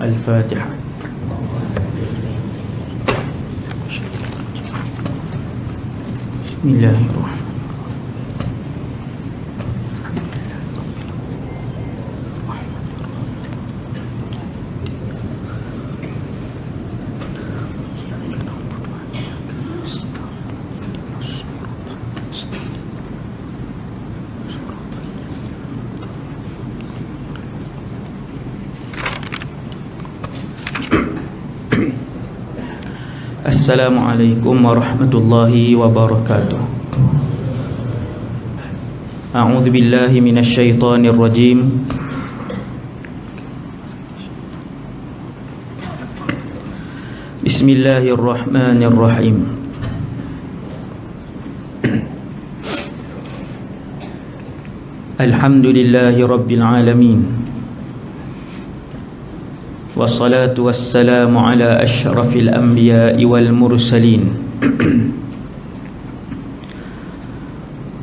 Al-Fatihah. Bismillahirrahmanirrahim. Assalamualaikum warahmatullahi wabarakatuh. A'udzu billahi minasy syaithanir rajim. Bismillahirrahmanirrahim. Alhamdulillahi rabbil alamin. Wassalatu wassalamu ala asyrafil anbiya'i wal mursalin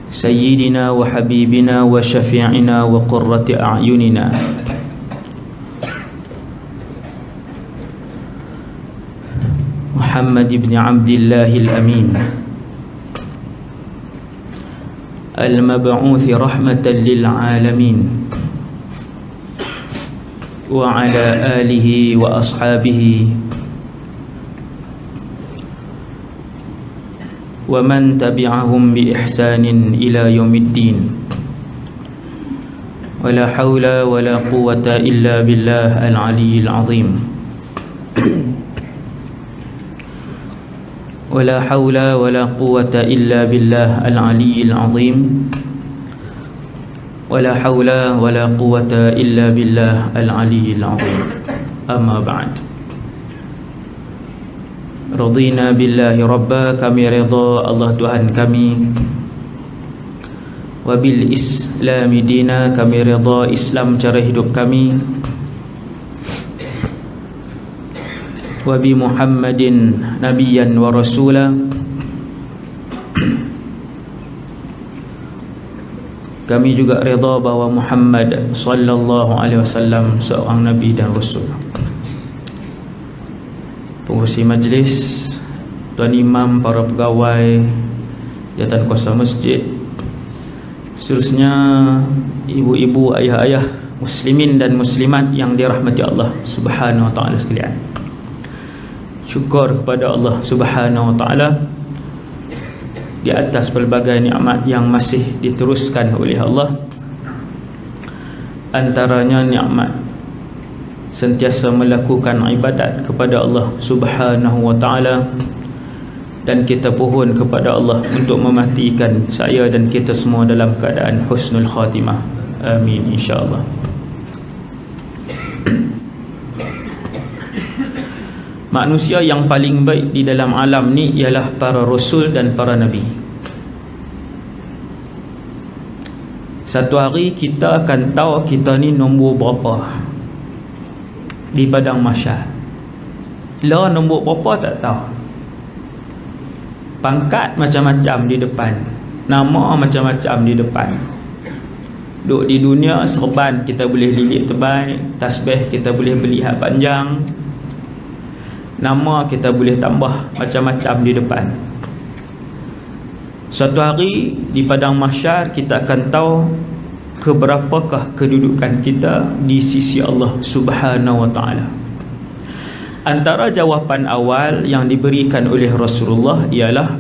Sayyidina wa habibina wa syafi'ina wa qurrati a'yunina Muhammad ibn Abdillahil Amin Al-mab'uthi rahmatan lil alamin wa ala alihi wa ashabihi wa man tabi'ahum bi ihsanin ila yaumiddin. Wa la hawla wa la quwwata illa billah al-aliyyil azim. Wa la hawla wa la quwwata illa billah al-aliyyil azim. Wala hawla wala quwwata illa billah al-aliyyil azim. Amma ba'd. Radina billahi rabba, kami redha Allah Tuhan kami. Wa bil islami dina, kami redha Islam cara hidup kami. Wa bi Muhammadin nabiyyan wa rasula, kami juga redha bahawa Muhammad sallallahu alaihi wasallam seorang nabi dan rasul. Pengurusi majlis, tuan imam, para pegawai, jawatan kuasa masjid, seterusnya ibu-ibu, ayah-ayah, muslimin dan muslimat yang dirahmati Allah Subhanahu wa taala sekalian. Syukur kepada Allah Subhanahu wa taala di atas pelbagai nikmat yang masih diteruskan oleh Allah. Antaranya nikmat sentiasa melakukan ibadat kepada Allah Subhanahu wa taala, dan kita pohon kepada Allah untuk mematikan saya dan kita semua dalam keadaan husnul khatimah. Amin insya-Allah. Manusia yang paling baik di dalam alam ni ialah para rasul dan para nabi. Satu hari kita akan tahu kita ni nombor berapa di padang mahsyar. Lah nombor berapa tak tahu. Pangkat macam-macam di depan, nama macam-macam di depan. Duk di dunia serban kita boleh lilit tebal, tasbih kita boleh beli hak panjang, nama kita boleh tambah macam-macam di depan. Suatu hari di padang mahsyar kita akan tahu keberapakah kedudukan kita di sisi Allah Subhanahu wa taala. Antara jawapan awal yang diberikan oleh Rasulullah ialah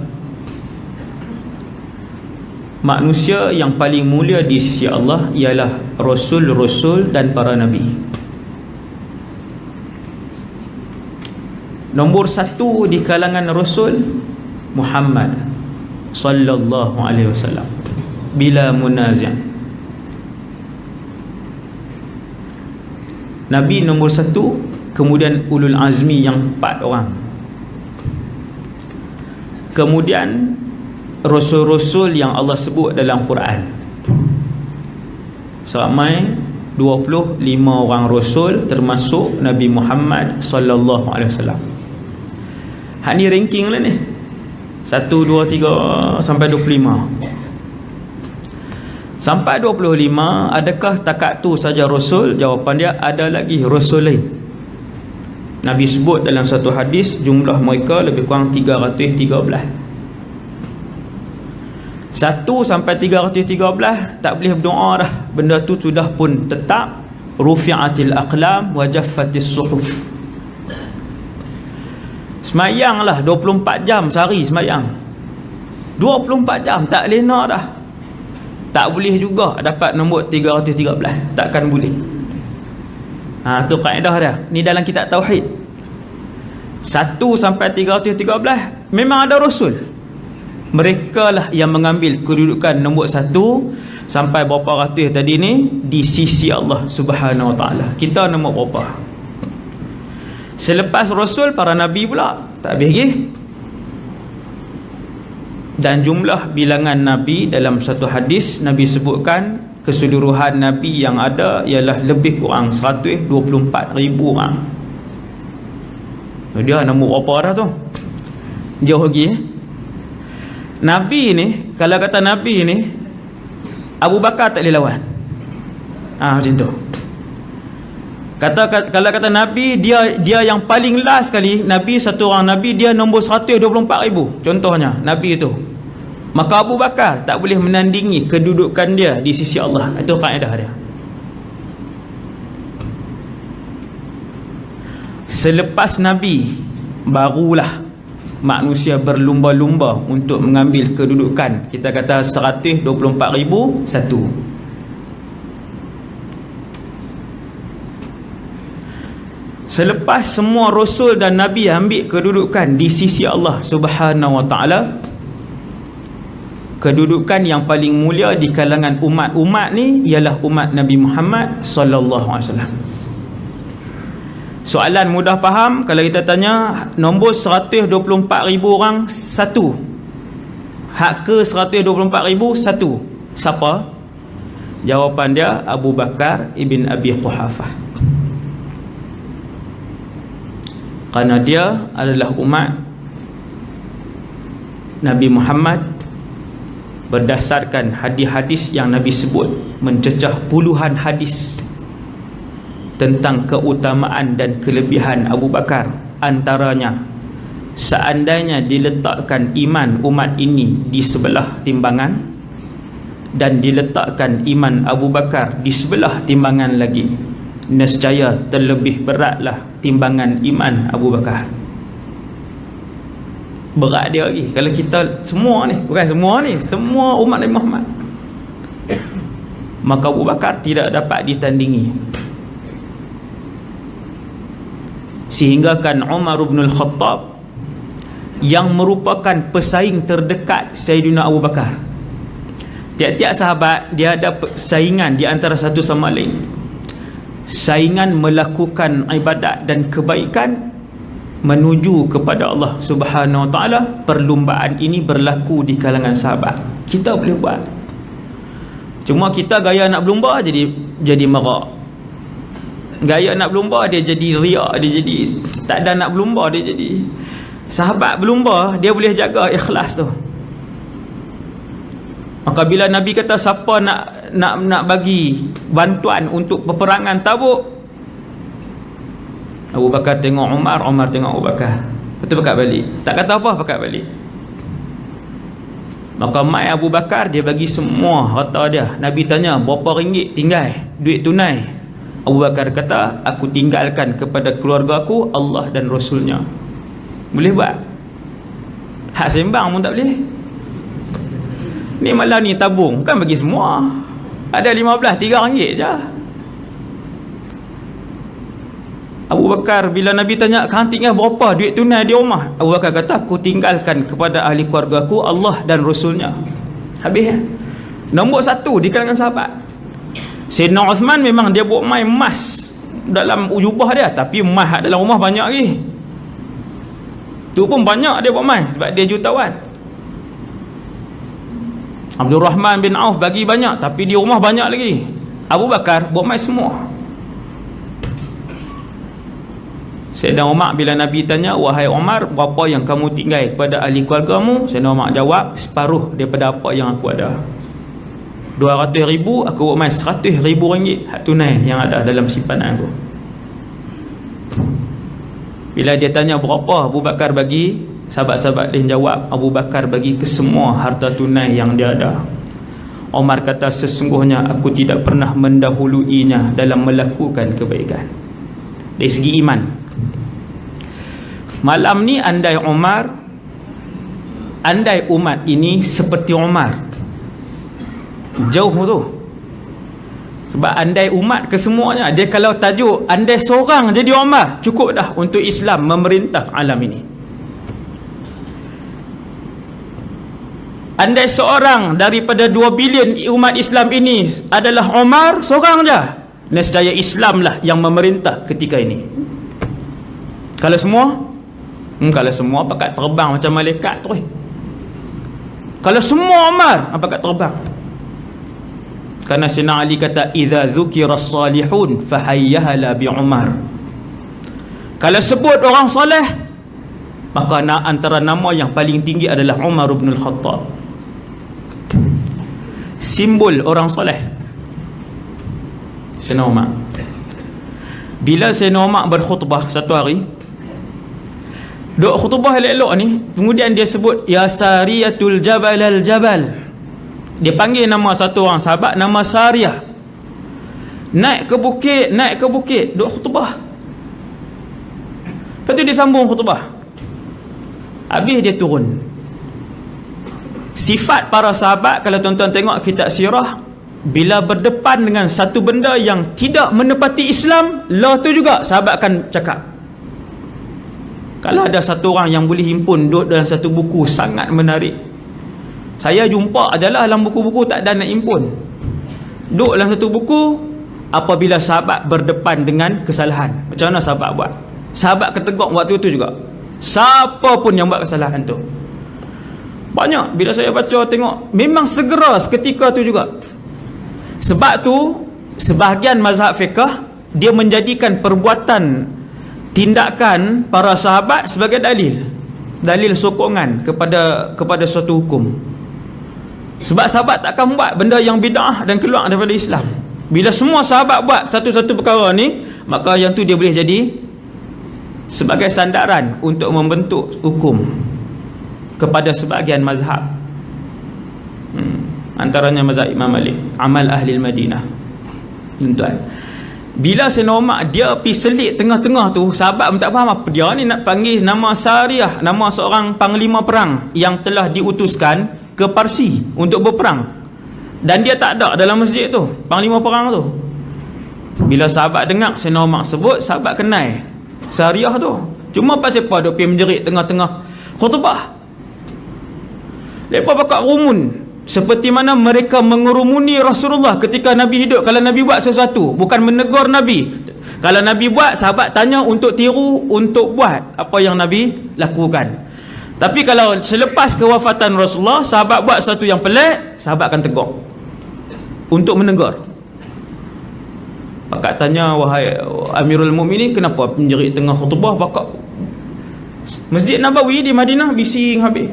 manusia yang paling mulia di sisi Allah ialah rasul-rasul dan para nabi. Nombor satu di kalangan Rasul Muhammad sallallahu alaihi wasallam bila munazi'. Nabi nombor satu, kemudian ulul azmi yang 4 orang, kemudian rasul-rasul yang Allah sebut dalam Quran. Sampai 25 orang rasul termasuk Nabi Muhammad sallallahu alaihi wasallam. Hak ni ranking lah ni. 1, 2, 3 sampai 25. Sampai 25, adakah takat tu saja rasul? Jawapan dia, ada lagi rasul lain. Nabi sebut dalam satu hadis jumlah mereka lebih kurang 313. 1 sampai 313 tak boleh berdoa dah. Benda tu sudah pun tetap. Rufi'atil aqlam wa jaffatis suhuf. Semayang lah 24 jam sehari semayang. 24 jam tak lena dah. Tak boleh juga dapat nombor 313. Takkan boleh. Tu kaedah dia. Ni dalam kitab tauhid. 1 sampai 313 memang ada rasul. Mereka lah yang mengambil kedudukan nombor 1 sampai berapa ratus tadi ni di sisi Allah Subhanahu Wa Taala. Kita nombor berapa? Selepas rasul, para nabi pula tak habis lagi. Dan jumlah bilangan nabi dalam satu hadis Nabi sebutkan keseluruhan nabi yang ada ialah lebih kurang 124,000 orang. Dia nombor berapa dah tu? Jauh lagi. Nabi ni, kalau kata Nabi ni Abu Bakar tak boleh lawan. Macam tu. Kalau kata Nabi, dia yang paling last sekali, Nabi, satu orang Nabi, dia nombor 124,000 contohnya, Nabi itu. Maka Abu Bakar tak boleh menandingi kedudukan dia di sisi Allah. Itu kaedah dia. Selepas Nabi, barulah manusia berlumba-lumba untuk mengambil kedudukan. Kita kata 124,001. Selepas semua rasul dan nabi ambil kedudukan di sisi Allah Subhanahu Wa Taala, kedudukan yang paling mulia di kalangan umat ni ialah umat Nabi Muhammad sallallahu alaihi wasallam. Soalan mudah faham. Kalau kita tanya nombor 124,000 orang satu, hak ke 124,000 satu, siapa? Jawapan dia Abu Bakar ibn Abi Quhafah. Kerana dia adalah umat Nabi Muhammad berdasarkan hadis-hadis yang Nabi sebut, mencecah puluhan hadis tentang keutamaan dan kelebihan Abu Bakar. Antaranya, seandainya diletakkan iman umat ini di sebelah timbangan dan diletakkan iman Abu Bakar di sebelah timbangan lagi, nescaya terlebih beratlah timbangan iman Abu Bakar. Berat dia lagi. Kalau kita semua ni, bukan semua ni, semua umat Nabi Muhammad, maka Abu Bakar tidak dapat ditandingi. Sehingga kan Umar bin Al-Khattab yang merupakan pesaing terdekat Sayyidina Abu Bakar. Tiap-tiap sahabat dia ada saingan di antara satu sama lain. Saingan melakukan ibadat dan kebaikan menuju kepada Allah Subhanahu Wa Taala. Perlumbaan ini berlaku di kalangan sahabat. Kita boleh buat. Cuma kita gaya nak berlumba jadi merak. Gaya nak berlumba dia jadi riak, dia jadi tak ada nak berlumba, dia jadi sahabat berlumba, dia boleh jaga ikhlas tu. Maka bila Nabi kata siapa nak bagi bantuan untuk peperangan Tabuk, Abu Bakar tengok Umar, Umar tengok Abu Bakar, betul pekat balik, tak kata apa, pekat balik. Maka mai Abu Bakar dia bagi semua harta dia. Nabi tanya berapa ringgit tinggal duit tunai. Abu Bakar kata, aku tinggalkan kepada keluarga aku Allah dan Rasulnya. Boleh buat? Hak sembang pun tak boleh. Ni malah ni tabung, kan bagi semua. Ada 15, 3 ringgit je. Abu Bakar bila Nabi tanya, kau tinggal berapa duit tunai di rumah? Abu Bakar kata, aku tinggalkan kepada ahli keluarga aku Allah dan Rasulnya. Habis ya? Nombor 1 di kalangan sahabat. Sayyidina Uthman memang dia buat main emas dalam jubah dia, tapi emas dalam rumah banyak lagi. Tu pun banyak dia buat main sebab dia jutawan. Abdul Rahman bin Auf bagi banyak, tapi di rumah banyak lagi. Abu Bakar buat main semua. Sayyidina Umar bila Nabi tanya, wahai Umar, berapa yang kamu tinggal kepada ahli keluargamu? Sayyidina Umar jawab, separuh daripada apa yang aku ada. 200,000 aku buat main 100,000 ringgit hak tunai yang ada dalam simpanan aku. Bila dia tanya berapa Abu Bakar bagi, sahabat-sahabat dia jawab, Abu Bakar bagi ke semua harta tunai yang dia ada. Omar kata, sesungguhnya aku tidak pernah mendahuluinya dalam melakukan kebaikan. Dari segi iman. Malam ni andai umat ini seperti Omar, jauh tu. Sebab andai umat kesemuanya, dia kalau tajuk andai seorang jadi Omar, cukup dah untuk Islam memerintah alam ini. Andai seorang daripada 2 bilion umat Islam ini adalah Omar, seorang je, nescaya Islam lah yang memerintah ketika ini. Kalau semua kalau semua pakat terbang macam malaikat tu. Kalau semua Omar pakat terbang. Karena Sayyidina Ali kata, idza dzukira as-salihun fahayyahala bi Umar. Kalau sebut orang soleh, maka antara nama yang paling tinggi adalah Umar bin Al-Khattab. Simbol orang soleh Sayyidina Umar. Bila Sayyidina Umar berkhutbah satu hari, duk khutbah elok-elok ni, kemudian dia sebut ya Sariyatul Jabal al-Jabal. Dia panggil nama satu orang sahabat nama Sariyah. Naik ke bukit, duk khutbah. Lepas tu dia sambung khutbah. Habis dia turun. Sifat para sahabat, kalau tuan-tuan tengok kitab sirah, bila berdepan dengan satu benda yang tidak menepati Islam, tu juga sahabat akan cakap. Kalau ada satu orang yang boleh himpun duduk dalam satu buku sangat menarik, saya jumpa adalah dalam buku-buku tak ada nak himpun, duduk dalam satu buku, apabila sahabat berdepan dengan kesalahan, macam mana sahabat buat? Sahabat ketegak waktu itu juga, siapa pun yang buat kesalahan tu. Banyak bila saya baca tengok, memang segera seketika tu juga. Sebab tu sebahagian mazhab fiqh dia menjadikan perbuatan, tindakan para sahabat sebagai dalil sokongan kepada suatu hukum. Sebab sahabat takkan buat benda yang bid'ah dan keluar daripada Islam. Bila semua sahabat buat satu-satu perkara ni, maka yang tu dia boleh jadi sebagai sandaran untuk membentuk hukum kepada sebahagian mazhab. Antaranya mazhab Imam Malik, amal ahli Madinah. Tuan-tuan, bila Sayyidina Umar dia pergi selit tengah-tengah tu, sahabat pun tak faham apa dia ni nak panggil nama Sariyah, nama seorang panglima perang yang telah diutuskan ke Parsi untuk berperang, dan dia tak ada dalam masjid tu, panglima perang tu. Bila sahabat dengar Sayyidina Umar sebut, sahabat kenal Sariyah tu. Cuma pasal apa dia pergi menjerit tengah-tengah khutbah? Mereka pakat rumun seperti mana mereka mengerumuni Rasulullah ketika Nabi hidup. Kalau Nabi buat sesuatu, bukan menegur Nabi. Kalau Nabi buat, sahabat tanya untuk tiru, untuk buat apa yang Nabi lakukan. Tapi kalau selepas kewafatan Rasulullah, sahabat buat sesuatu yang pelik, sahabat akan tegur untuk menegur. Pakat tanya, wahai Amirul Mukminin, kenapa menjerit tengah khutbah? Pakat Masjid Nabawi di Madinah bising habis.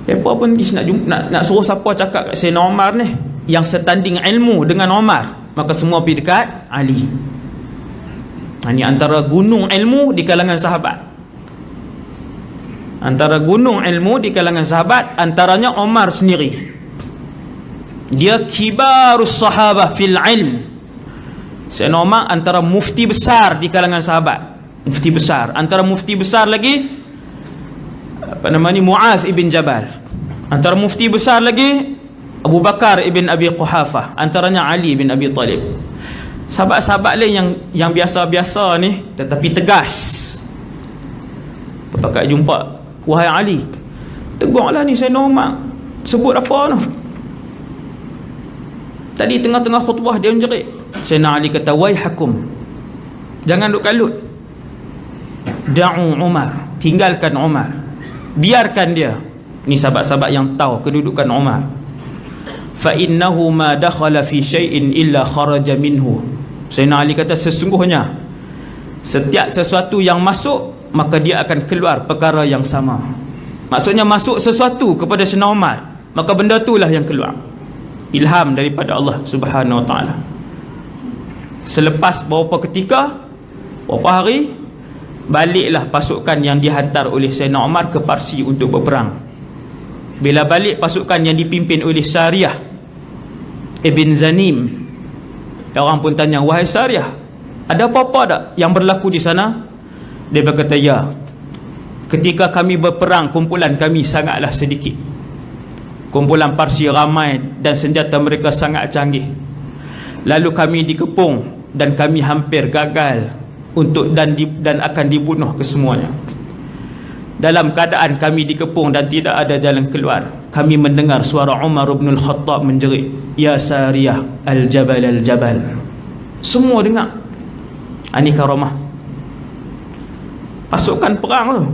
Mereka pun nak suruh siapa cakap kat Sayyidina Umar ni yang setanding ilmu dengan Umar, maka semua pergi dekat Ali. Ini antara gunung ilmu di kalangan sahabat. Antara gunung ilmu di kalangan sahabat, antaranya Umar sendiri. Dia kibarus sahabah fil ilm. Sayyidina Umar antara mufti besar di kalangan sahabat. Mufti besar. Antara mufti besar lagi Mu'adh ibn Jabal. Antara mufti besar lagi Abu Bakar ibn Abi Quhafah. Antaranya Ali ibn Abi Talib. Sahabat-sahabat lain yang biasa-biasa ni tetapi tegas. Pakat jumpa, wahai Ali, tegurlah ni Sayyidina Umar sebut apa tu. Tadi tengah-tengah khutbah dia menjerit. Sayyidina Ali kata, waihakum, jangan duk kalut. Da'u Umar, tinggalkan Umar, biarkan dia. Ni sahabat-sahabat yang tahu kedudukan Umar. Fa innahu ma dakhala fi syai'in illa kharaja minhu. Sayyidina Ali kata, sesungguhnya setiap sesuatu yang masuk, maka dia akan keluar perkara yang sama. Maksudnya masuk sesuatu kepada Sayyidina Umar, maka benda itulah yang keluar. Ilham daripada Allah Subhanahu wa taala. Selepas beberapa ketika, beberapa hari, baliklah pasukan yang dihantar oleh Sayyidina Umar ke Parsi untuk berperang. Bila balik pasukan yang dipimpin oleh Sariyah Ibn Zanim, orang pun tanya, wahai Sariyah, ada apa-apa tak yang berlaku di sana? Dia berkata, ya, ketika kami berperang, kumpulan kami sangatlah sedikit. Kumpulan Parsi ramai dan senjata mereka sangat canggih. Lalu kami dikepung dan kami hampir gagal dan akan dibunuh kesemuanya. Dalam keadaan kami dikepung dan tidak ada jalan keluar, kami mendengar suara Umar bin Al-Khattab menjerit, ya Sariyah, al-jabal al-jabal. Semua dengar. Ini karamah pasukan perang tu,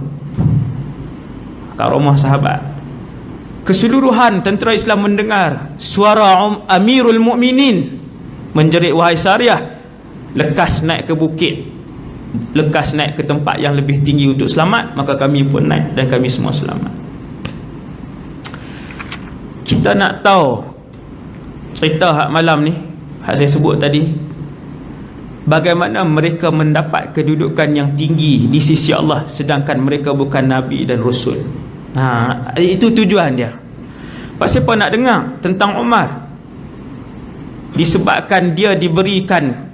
karamah sahabat. Keseluruhan tentera Islam mendengar suara Amirul Mukminin menjerit, wahai Sariyah, lekas naik ke bukit, lekas naik ke tempat yang lebih tinggi untuk selamat. Maka kami pun naik dan kami semua selamat. Kita nak tahu cerita hak malam ni, hak saya sebut tadi, bagaimana mereka mendapat kedudukan yang tinggi di sisi Allah sedangkan mereka bukan Nabi dan Rasul. Itu tujuan dia. Pasal apa nak dengar tentang Umar? Disebabkan dia diberikan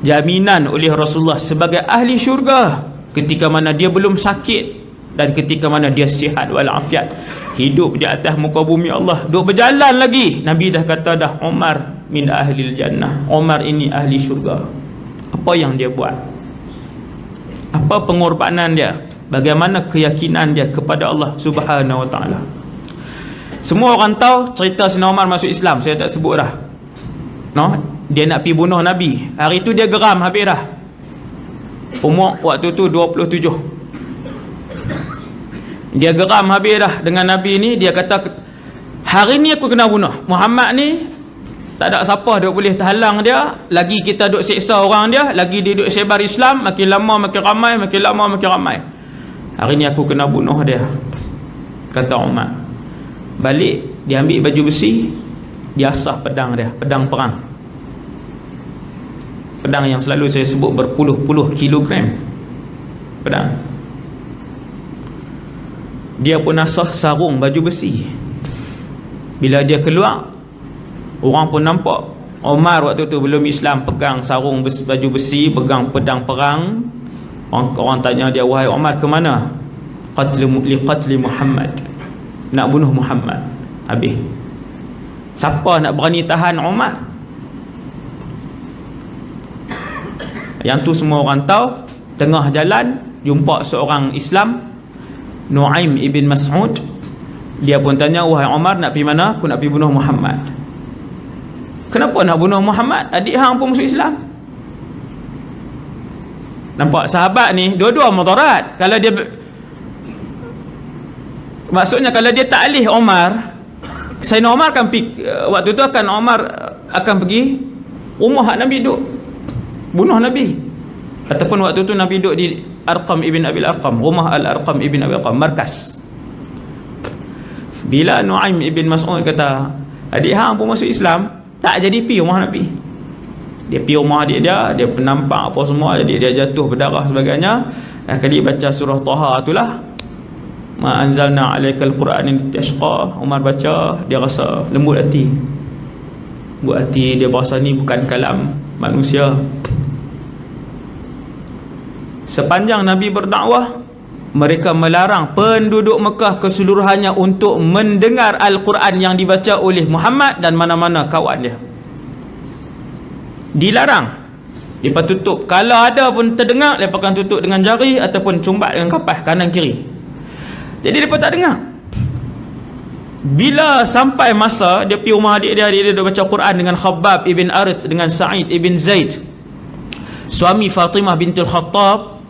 jaminan oleh Rasulullah sebagai ahli syurga ketika mana dia belum sakit dan ketika mana dia sihat walafiat, hidup di atas muka bumi Allah, duk berjalan lagi. Nabi dah kata dah, Umar min ahlil jannah, Umar ini ahli syurga. Apa yang dia buat? Apa pengorbanan dia? Bagaimana keyakinan dia kepada Allah Subhanahu wa ta'ala? Semua orang tahu cerita Sayyidina Umar masuk Islam, saya tak sebut dah. Dia nak pergi bunuh Nabi. Hari tu dia geram habis dah. Umur waktu tu 27. Dia geram habis dah dengan Nabi ni. Dia kata, hari ni aku kena bunuh Muhammad ni. Tak ada siapa duk boleh terhalang dia. Lagi kita duk seksa orang dia, lagi dia duk sebar Islam, makin lama makin ramai, makin lama makin ramai. Hari ni aku kena bunuh dia, kata Umar. Balik, dia ambil baju besi, dia asah pedang dia, pedang perang. Pedang yang selalu saya sebut berpuluh-puluh kilogram pedang. Dia pun asah sarung baju besi. Bila dia keluar, orang pun nampak Umar waktu tu belum Islam, pegang sarung baju besi, pegang pedang perang. Orang tanya dia, wahai Umar, ke mana? Qatli Muhammad, nak bunuh Muhammad. Habis. Siapa nak berani tahan Umar? Yang tu semua orang tahu. Tengah jalan jumpa seorang Islam, Nuaim ibn Mas'ud. Dia pun tanya, wahai Umar, nak pergi mana? Aku nak pergi bunuh Muhammad. Kenapa nak bunuh Muhammad? Adik hang pun masuk Islam. Nampak sahabat ni dua-dua mudarat. Kalau dia, maksudnya kalau dia taklih Umar, Sayyidina Umar akan pergi, waktu tu akan Umar akan pergi rumah Nabi duduk bunuh Nabi. Ataupun waktu tu Nabi duduk di Arqam ibn Abil Arqam, rumah Al-Arqam ibn Abil Arqam, markas. Bila Nuaim ibn Mas'ud kata, adik hang pun masuk Islam, tak jadi pergi rumah Nabi. Dia pergi rumah adik dia, dia penampak apa semua, jadi dia jatuh berdarah sebagainya. Kali baca surah Taha itulah, ma anzalna alaikal Qur'an litashqa. Umar baca, dia rasa lembut hati. Lembut hati, dia berasa ni bukan kalam manusia. Sepanjang Nabi berdakwah, mereka melarang penduduk Mekah keseluruhannya untuk mendengar Al-Quran yang dibaca oleh Muhammad dan mana-mana kawan dia. Dilarang. Mereka tutup. Kalau ada pun terdengar, mereka akan tutup dengan jari ataupun cumbat dengan kapas kanan kiri. Jadi mereka tak dengar. Bila sampai masa dia pergi rumah adik dia baca Quran dengan Khabbab ibn Arit, dengan Sa'id ibn Zaid, suami Fatimah bintul Khattab.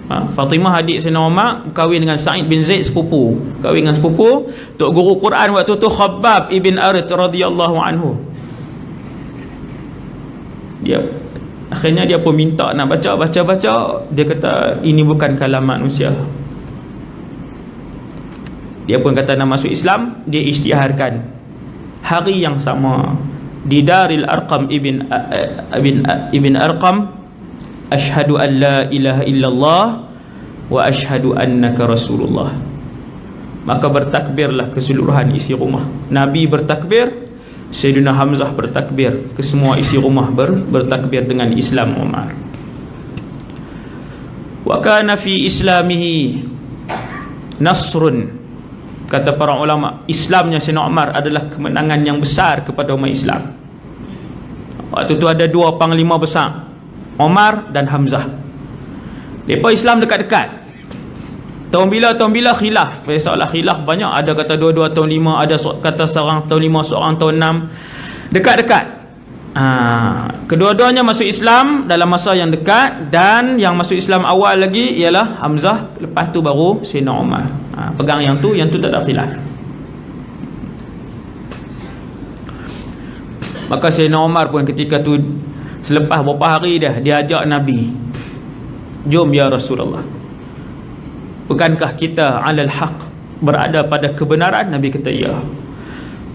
Fatimah adik Sayyidina Umar kahwin dengan Sa'id bin Zaid, sepupu. Kahwin dengan sepupu. Tok guru Quran waktu tu Khabbab ibn Arit radhiyallahu anhu. Dia akhirnya dia pun minta nak baca. Dia kata ini bukan kalam manusia. Dia pun kata nak masuk Islam. Dia isytiharkan hari yang sama di Daril Arqam ibn Arqam, asyhadu an la ilaha illallah wa asyhadu annaka rasulullah. Maka bertakbirlah keseluruhan isi rumah. Nabi bertakbir, Sayyidina Hamzah bertakbir, kesemua isi rumah bertakbir dengan Islam Umar. Wa kana fi islamihi nasrun. Kata para ulama, Islamnya Sayyidina Umar adalah kemenangan yang besar kepada umat Islam. Waktu tu ada dua panglima besar, Umar dan Hamzah. Mereka Islam dekat-dekat. Tahun bila khilaf. Soalan khilaf banyak. Ada kata 22 tahun 5, ada kata seorang tahun 5, seorang tahun 6. Dekat-dekat. Kedua-duanya masuk Islam dalam masa yang dekat. Dan yang masuk Islam awal lagi ialah Hamzah. Lepas tu baru Sayyidina Umar. Pegang yang tu tak ada khilaf. Maka Sayyidina Umar pun ketika tu, selepas beberapa hari dah, dia ajak Nabi, jom ya Rasulullah, bukankah kita alal haq, berada pada kebenaran? Nabi kata ya.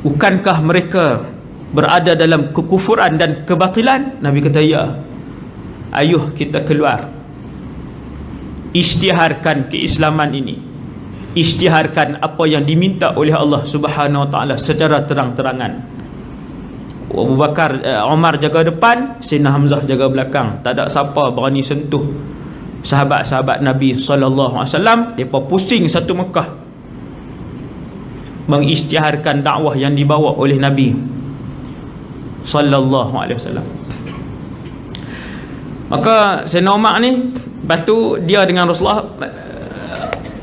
Bukankah mereka berada dalam kekufuran dan kebatilan? Nabi kata ya. Ayuh kita keluar, isytiharkan keislaman ini, isytiharkan apa yang diminta oleh Allah Subhanahu wa taala secara terang-terangan. Abu Bakar, Umar jaga depan, Sayyidina Hamzah jaga belakang. Tak ada siapa berani sentuh sahabat-sahabat Nabi sallallahu alaihi wasallam. Depa pusing satu Mekah mengisytiharkan dakwah yang dibawa oleh Nabi sallallahu alaihi wasallam. Maka Sayyidina Umar ni, lepas tu dia dengan Rasulullah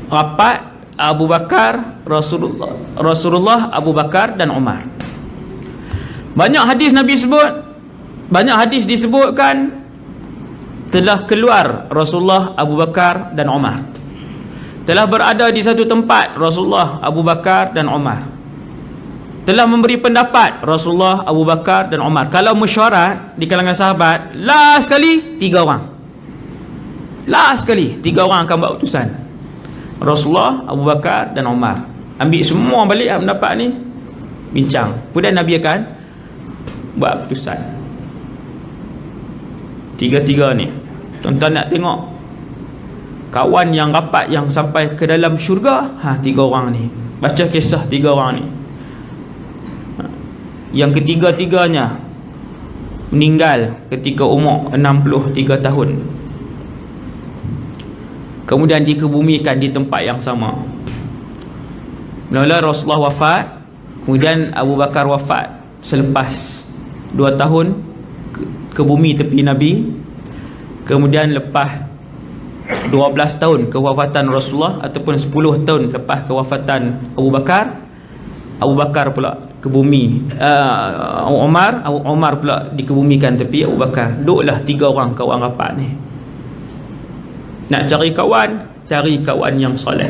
rapat, Abu Bakar, Rasulullah, Abu Bakar dan Umar. Banyak hadis Nabi sebut, banyak hadis disebutkan telah keluar Rasulullah, Abu Bakar dan Umar. Telah berada di satu tempat Rasulullah, Abu Bakar dan Umar. Telah memberi pendapat Rasulullah, Abu Bakar dan Umar. Kalau mesyuarat di kalangan sahabat, last sekali 3 orang. Last sekali 3 orang akan buat utusan. Rasulullah, Abu Bakar dan Umar. Ambil semua balik pendapat ni, bincang. Kemudian Nabi akan buat keputusan. 3 ni, tuan-tuan nak tengok kawan yang rapat yang sampai ke dalam syurga, 3 orang ni. Baca kisah 3 orang ni. Yang ketiga-tiganya meninggal ketika umur 63 tahun. Kemudian dikebumikan di tempat yang sama. Mula-mula Rasulullah wafat, kemudian Abu Bakar wafat selepas 2 tahun ke bumi tepi Nabi. Kemudian lepas 12 tahun kewafatan Rasulullah, ataupun 10 tahun lepas kewafatan Abu Bakar, Abu Bakar pula ke bumi. Umar pula dikebumikan tepi Abu Bakar. Duduklah 3 orang kawan rapat ni. Nak cari kawan, cari kawan yang soleh.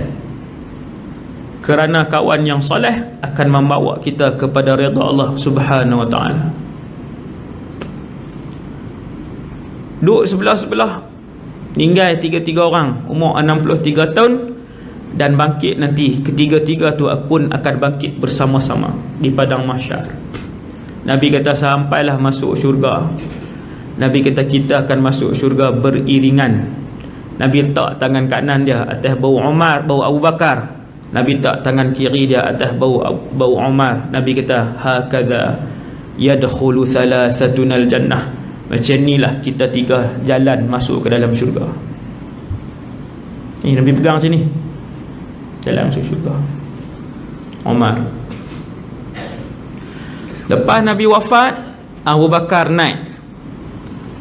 Kerana kawan yang soleh akan membawa kita kepada redha Allah Subhanahu wa ta'ala. Duduk sebelah-sebelah, meninggal 3 orang, umur 63 tahun, dan bangkit nanti ketiga-tiga tu pun akan bangkit bersama-sama di padang mahsyar. Nabi kata sampailah masuk syurga. Nabi kata kita akan masuk syurga beriringan. Nabi letak tangan kanan dia atas bau Umar, bau Abu Bakar. Nabi letak tangan kiri dia atas bau Umar. Nabi kata hakadha yadkhulu thalathatunal jannah. Macam inilah kita 3 jalan masuk ke dalam syurga. Ni Nabi pegang macam ni, jalan masuk syurga. Umar. Lepas Nabi wafat, Abu Bakar naik.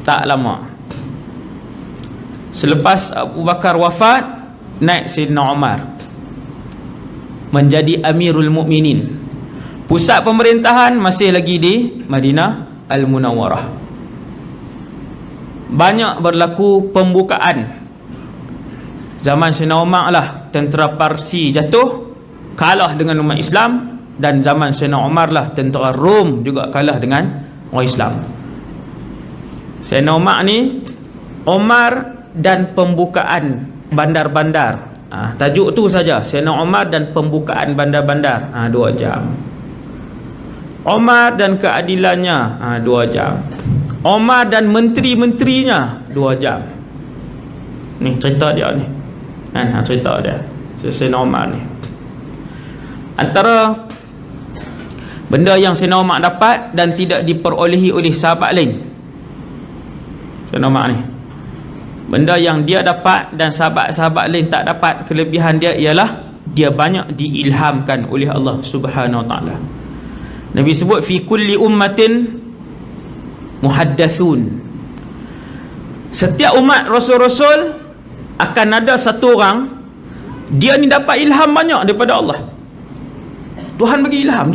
Tak lama selepas Abu Bakar wafat, naik Sayyidina Umar menjadi Amirul Mukminin. Pusat pemerintahan masih lagi di Madinah Al-Munawwarah. Banyak berlaku pembukaan. Zaman Sayyidina Umar lah tentera Parsi jatuh, kalah dengan umat Islam. Dan zaman Sayyidina Umar lah tentera Rom juga kalah dengan orang Islam. Sayyidina Umar ni, Umar dan pembukaan bandar-bandar. Tajuk tu saja, Sayyidina Umar dan pembukaan bandar-bandar, 2 jam. Umar dan keadilannya, 2 jam. Umar dan menteri-menterinya, 2 2 jam. Ni cerita dia ni kan, cerita dia Sayyidina Umar ni. Antara benda yang Sayyidina Umar dapat dan tidak diperolehi oleh sahabat lain, Sayyidina Umar ni, benda yang dia dapat dan sahabat-sahabat lain tak dapat, kelebihan dia ialah dia banyak diilhamkan oleh Allah Subhanahu wa taala. Nabi sebut fi kulli ummatin muhaddathun. Setiap umat rasul-rasul akan ada satu orang dia ni dapat ilham banyak daripada Allah. Tuhan bagi ilham.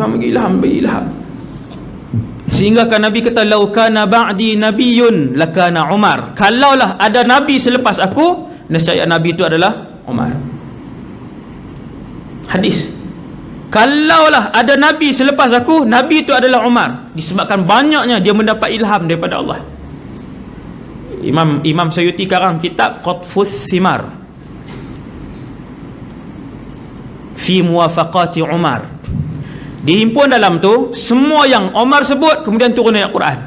Sehingga kan Nabi kata lau kana ba'di nabiyyun lakana Umar. Kalaulah ada nabi selepas aku, nescaya nabi itu adalah Umar. Hadis. Kalaulah ada nabi selepas aku, nabi itu adalah Umar. Disebabkan banyaknya dia mendapat ilham daripada Allah. Imam Suyuti karang kitab Qatfus Thimar fi muwafaqati Umar. Dihimpun dalam tu semua yang Umar sebut, kemudian turun ayat Quran.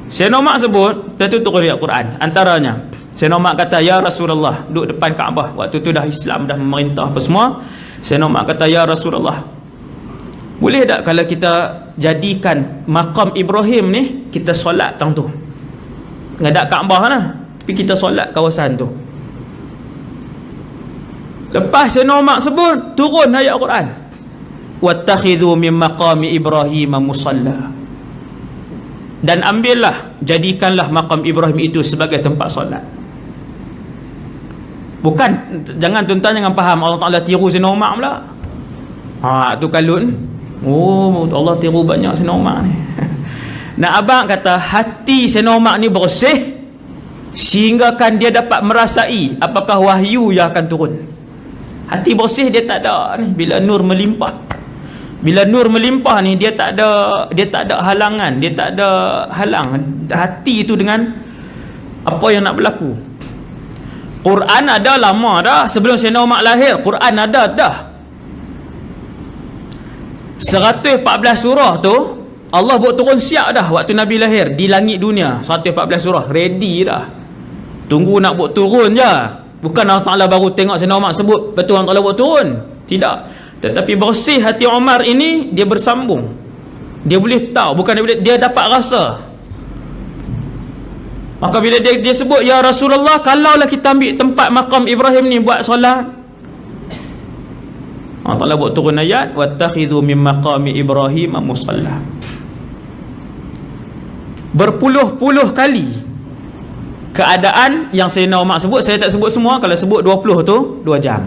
Sayyidina Umar sebut, lepas tu turun ayat Quran. Antaranya Sayyidina Umar kata, ya Rasulullah, duduk depan Kaabah, waktu tu dah Islam, dah memerintah apa semua. Sayyidina Umar kata, ya Rasulullah, boleh tak kalau kita jadikan maqam Ibrahim ni, kita solat tang tu, ngadak Kaabah lah, tapi kita solat kawasan tu. Lepas Sayyidina Umar sebut, turun ayat Quran, wattakhidhu min maqami Ibrahim musalla, dan ambillah, jadikanlah maqam Ibrahim itu sebagai tempat solat. Bukan, jangan tuan-tuan jangan faham Allah Ta'ala tiru Sayyidina Umar pula. Tu kalun. Oh, Allah tiru banyak Sayyidina Umar ni. Nah, abang kata hati Sayyidina Umar ni bersih sehingga kan dia dapat merasai apakah wahyu yang akan turun. Hati bersih dia tak ada ni, bila nur melimpah. Bila nur melimpah ni dia tak ada halangan, dia tak ada halang hati itu dengan apa yang nak berlaku. Quran ada lama dah, sebelum Sayyidina Umar lahir Quran ada dah. 114 surah tu Allah buat turun siap dah waktu Nabi lahir di langit dunia. 114 surah ready dah, tunggu nak buat turun je. Bukan Allah Ta'ala baru tengok Sayyidina Umar sebut, betul Allah Ta'ala buat turun, tidak. Tetapi bersih hati Umar ini, dia bersambung, dia boleh tahu, bukan dia dapat rasa. Maka bila dia sebut, ya Rasulullah, kalaulah kita ambil tempat maqam Ibrahim ni buat solat, Allah Ta'ala buat turun ayat, wattakhidhu min maqami Ibrahim musalla. Berpuluh-puluh kali keadaan yang Sayyidina Umar sebut, saya tak sebut semua, kalau sebut 20 tu 2 jam.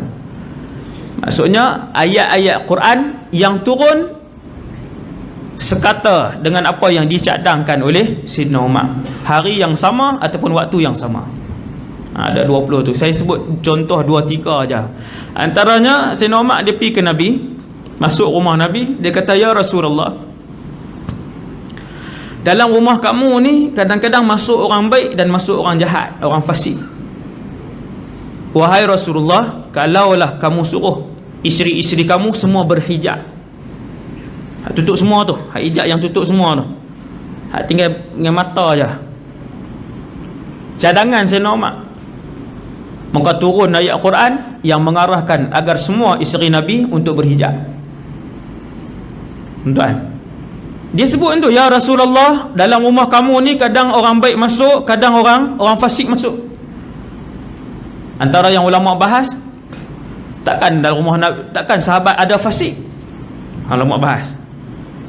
Maksudnya ayat-ayat Quran yang turun sekata dengan apa yang dicadangkan oleh Sayyidina Umar, hari yang sama ataupun waktu yang sama. Ada 20 tu, saya sebut contoh 2-3 aja. Antaranya Sayyidina Umar dia pergi ke Nabi, masuk rumah Nabi, dia kata, ya Rasulullah, dalam rumah kamu ni kadang-kadang masuk orang baik dan masuk orang jahat, orang fasik. Wahai Rasulullah, kalaulah kamu suruh isteri-isteri kamu semua berhijab, tutup semua tu, hijab yang tutup semua tu, tinggal dengan mata aja, cadangan Sayyidina Umar, maka turun ayat Quran yang mengarahkan agar semua isteri Nabi untuk berhijab. Tuan, dia sebut tu, ya Rasulullah, dalam rumah kamu ni kadang orang baik masuk, kadang orang fasik masuk. Antara yang ulama bahas, takkan dalam rumah Nabi, takkan sahabat ada fasik. Ulama bahas,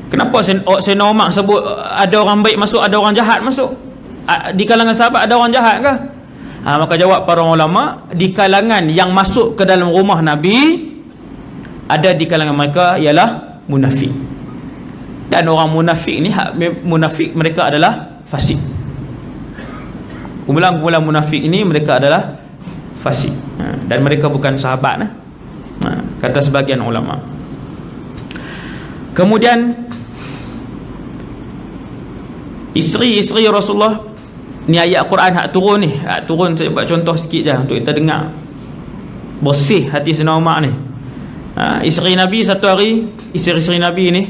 kenapa Sayyidina Umar sebut ada orang baik masuk, ada orang jahat masuk? Di kalangan sahabat ada orang jahat ke? Maka jawab para ulama, di kalangan yang masuk ke dalam rumah Nabi, ada di kalangan mereka ialah munafik. Dan orang munafik ni, munafik mereka adalah fasik. Kumpulan-kumpulan munafik ini mereka adalah fasik, dan mereka bukan sahabat, kata sebagian ulama. Kemudian isteri-isteri Rasulullah ni, ayat Quran hak turun ni, hak turun saya buat contoh sikit je untuk kita dengar bersih hati Sayyidina Umar ni. Isteri Nabi satu hari, isteri-isteri Nabi ni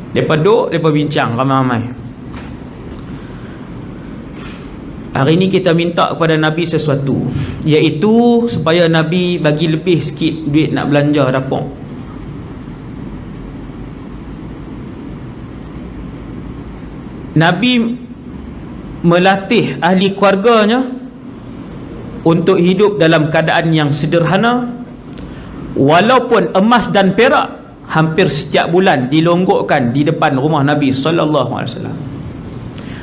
mereka duduk, mereka bincang ramai-ramai. Hari ini kita minta kepada Nabi sesuatu, iaitu supaya Nabi bagi lebih sikit duit nak belanja dapur. Nabi melatih ahli keluarganya untuk hidup dalam keadaan yang sederhana, walaupun emas dan perak hampir setiap bulan dilonggokkan di depan rumah Nabi SAW.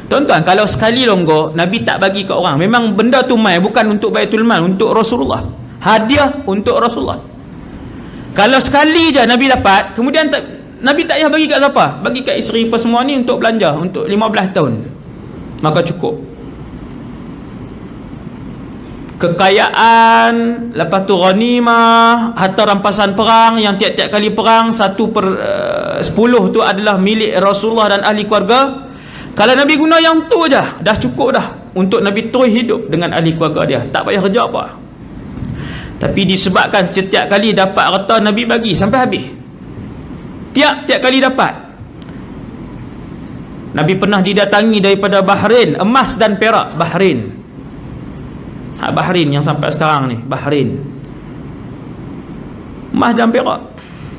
Tuan-tuan, kalau sekali longgok, Nabi tak bagi ke orang. Memang benda tu mai, bukan untuk Baitul Mal, untuk Rasulullah. Hadiah untuk Rasulullah. Kalau sekali je Nabi dapat, kemudian Nabi tak payah bagi kat siapa? Bagi kat isteri apa semua ni untuk belanja untuk 15 tahun. Maka cukup. Kekayaan, lepas tu ghanimah, harta rampasan perang yang tiap-tiap kali perang 1/10 tu adalah milik Rasulullah dan ahli keluarga. Kalau Nabi guna yang tu je, dah cukup dah untuk Nabi terus hidup dengan ahli keluarga dia, tak payah kerja apa. Tapi disebabkan setiap kali dapat harta, Nabi bagi sampai habis. Tiap-tiap kali dapat. Nabi pernah didatangi daripada Bahrain, emas dan perak Bahrain. Bahrain yang sampai sekarang ni, Bahrain. Emas dan perak.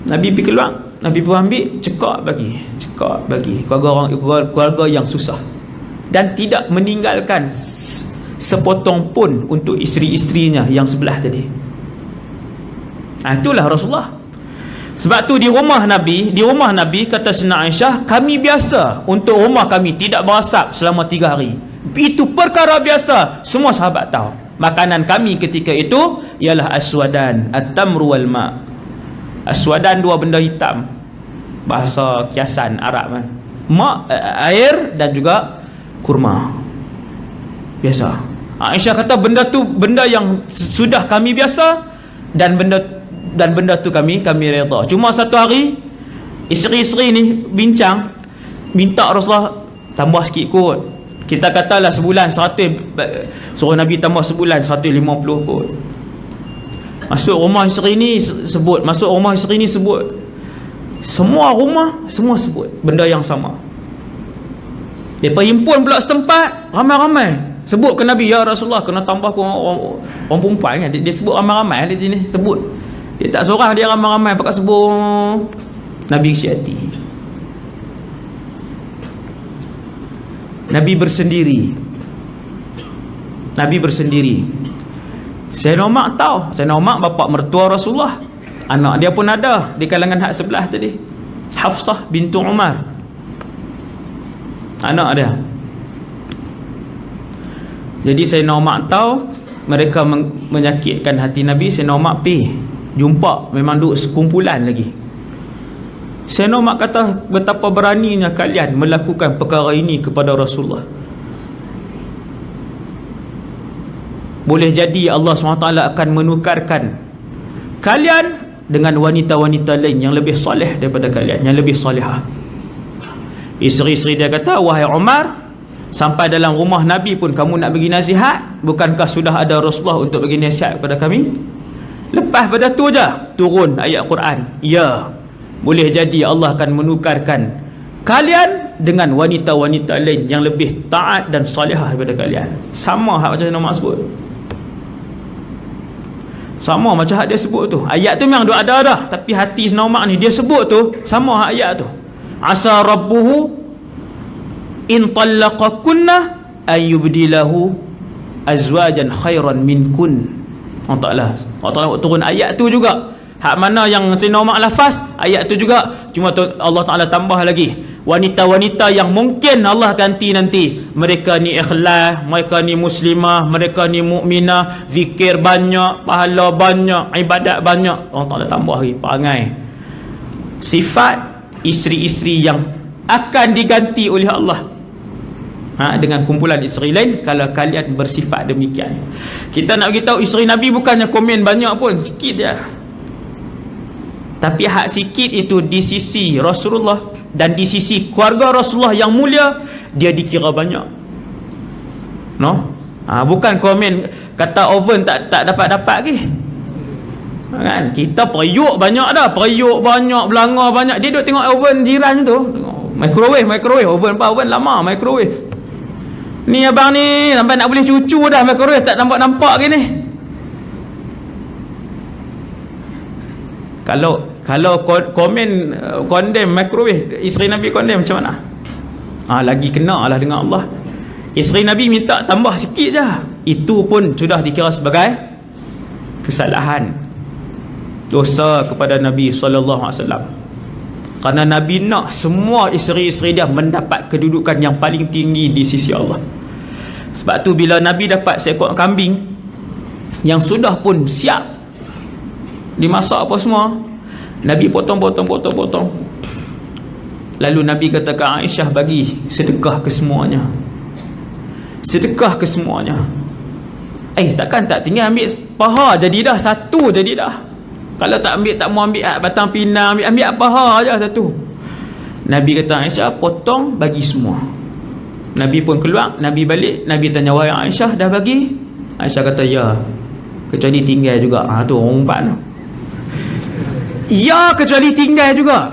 Nabi pergi keluar, Nabi pun ambil, cekak bagi keluarga yang susah, dan tidak meninggalkan sepotong pun untuk isteri-isterinya yang sebelah tadi. Itulah Rasulullah. Sebab tu di rumah Nabi kata Sayyidina Aisyah, kami biasa untuk rumah kami tidak berasap selama 3 hari. Itu perkara biasa, semua sahabat tahu. Makanan kami ketika itu ialah aswadan, at-tamru wal ma'. Aswadan, 2 benda hitam, bahasa kiasan Arab kan. Air dan juga kurma. Biasa. Aisyah kata benda tu benda yang sudah kami biasa, dan benda tu kami reda. Cuma satu hari isteri-isteri ni bincang, minta Rasulullah tambah sikit kot. Kita katalah sebulan 100, suruh Nabi tambah sebulan 150 kot. Masuk rumah isteri ni sebut, semua rumah semua sebut benda yang sama. Dia himpun pula setempat, ramai-ramai sebut ke Nabi, ya Rasulullah kena tambah pun orang perempuan kan. Dia sebut ramai-ramai dia ni sebut. Dia tak seorang, dia ramai-ramai pakai sebut. Nabi kecil hati. Nabi bersendiri. Sayyidina Umar tahu. Sayyidina Umar bapa mertua Rasulullah, anak dia pun ada di kalangan hak sebelah tadi, Hafsah bintu Umar, anak dia. Jadi Sayyidina Umar tahu mereka menyakitkan hati Nabi. Sayyidina Umar pergi jumpa, memang duduk sekumpulan lagi. Sayyidina Umar kata, betapa beraninya kalian melakukan perkara ini kepada Rasulullah. Boleh jadi Allah SWT akan menukarkan kalian dengan wanita-wanita lain yang lebih soleh daripada kalian, yang lebih solehah. Isteri-isteri dia kata, wahai Umar, sampai dalam rumah Nabi pun kamu nak bagi nasihat, bukankah sudah ada Rasulullah untuk bagi nasihat kepada kami? Lepas pada tu je turun ayat Quran, ya, boleh jadi Allah akan menukarkan kalian dengan wanita-wanita lain yang lebih taat dan solehah daripada kalian. Sama hak macam Nabi sebut, sama macam hak dia sebut tu. Ayat tu memang ada dah, tapi hati Sayyidina Umar ni dia sebut tu sama hak ayat tu. Asa rabbuhu in talaqakunna ay yubdilahu azwajan khairan minkun. Allah Ta'ala turun ayat tu juga. Hak mana yang Sayyidina Umar lafaz, ayat tu juga, cuma Allah Ta'ala tambah lagi, wanita-wanita yang mungkin Allah ganti nanti, mereka ni ikhlas, mereka ni muslimah, mereka ni mukminah, zikir banyak, pahala banyak, ibadat banyak. Allah Ta'ala tambah lagi perangai, sifat isteri-isteri yang akan diganti oleh Allah dengan kumpulan isteri lain kalau kalian bersifat demikian. Kita nak beritahu isteri Nabi bukannya komen banyak pun, sikit dia. Tapi hak sikit itu di sisi Rasulullah dan di sisi keluarga Rasulullah yang mulia, dia dikira banyak. Bukan komen kata oven tak dapat lagi. Kan? Kita periuk banyak dah, periuk banyak, belanga banyak. Dia duduk tengok oven jiran tu, microwave, oven lama, microwave. Ni abang ni sampai nak boleh cucu dah microwave tak nampak-nampak ke ni. Kalau komen condemn microwave, isteri Nabi condemn macam mana? Lagi kena lah dengan Allah. Isteri Nabi minta tambah sikit je, itu pun sudah dikira sebagai kesalahan, dosa kepada Nabi SAW. Kerana Nabi nak semua isteri-isteri dia mendapat kedudukan yang paling tinggi di sisi Allah. Sebab tu bila Nabi dapat seekor kambing yang sudah pun siap dimasak apa semua, Nabi potong. Lalu Nabi kata ke Aisyah, bagi sedekah ke semuanya. Sedekah ke semuanya. Takkan tak tinggal ambil paha jadi dah, satu jadi dah. Kalau tak ambil, tak mau ambil batang pinang, ambil paha je satu. Nabi kata Aisyah, potong bagi semua. Nabi pun keluar, Nabi balik, Nabi tanya, wahai Aisyah, dah bagi? Aisyah kata, ya, kecuali tinggal juga. Tu orang umpat tu. Ya, kecuali tinggal juga.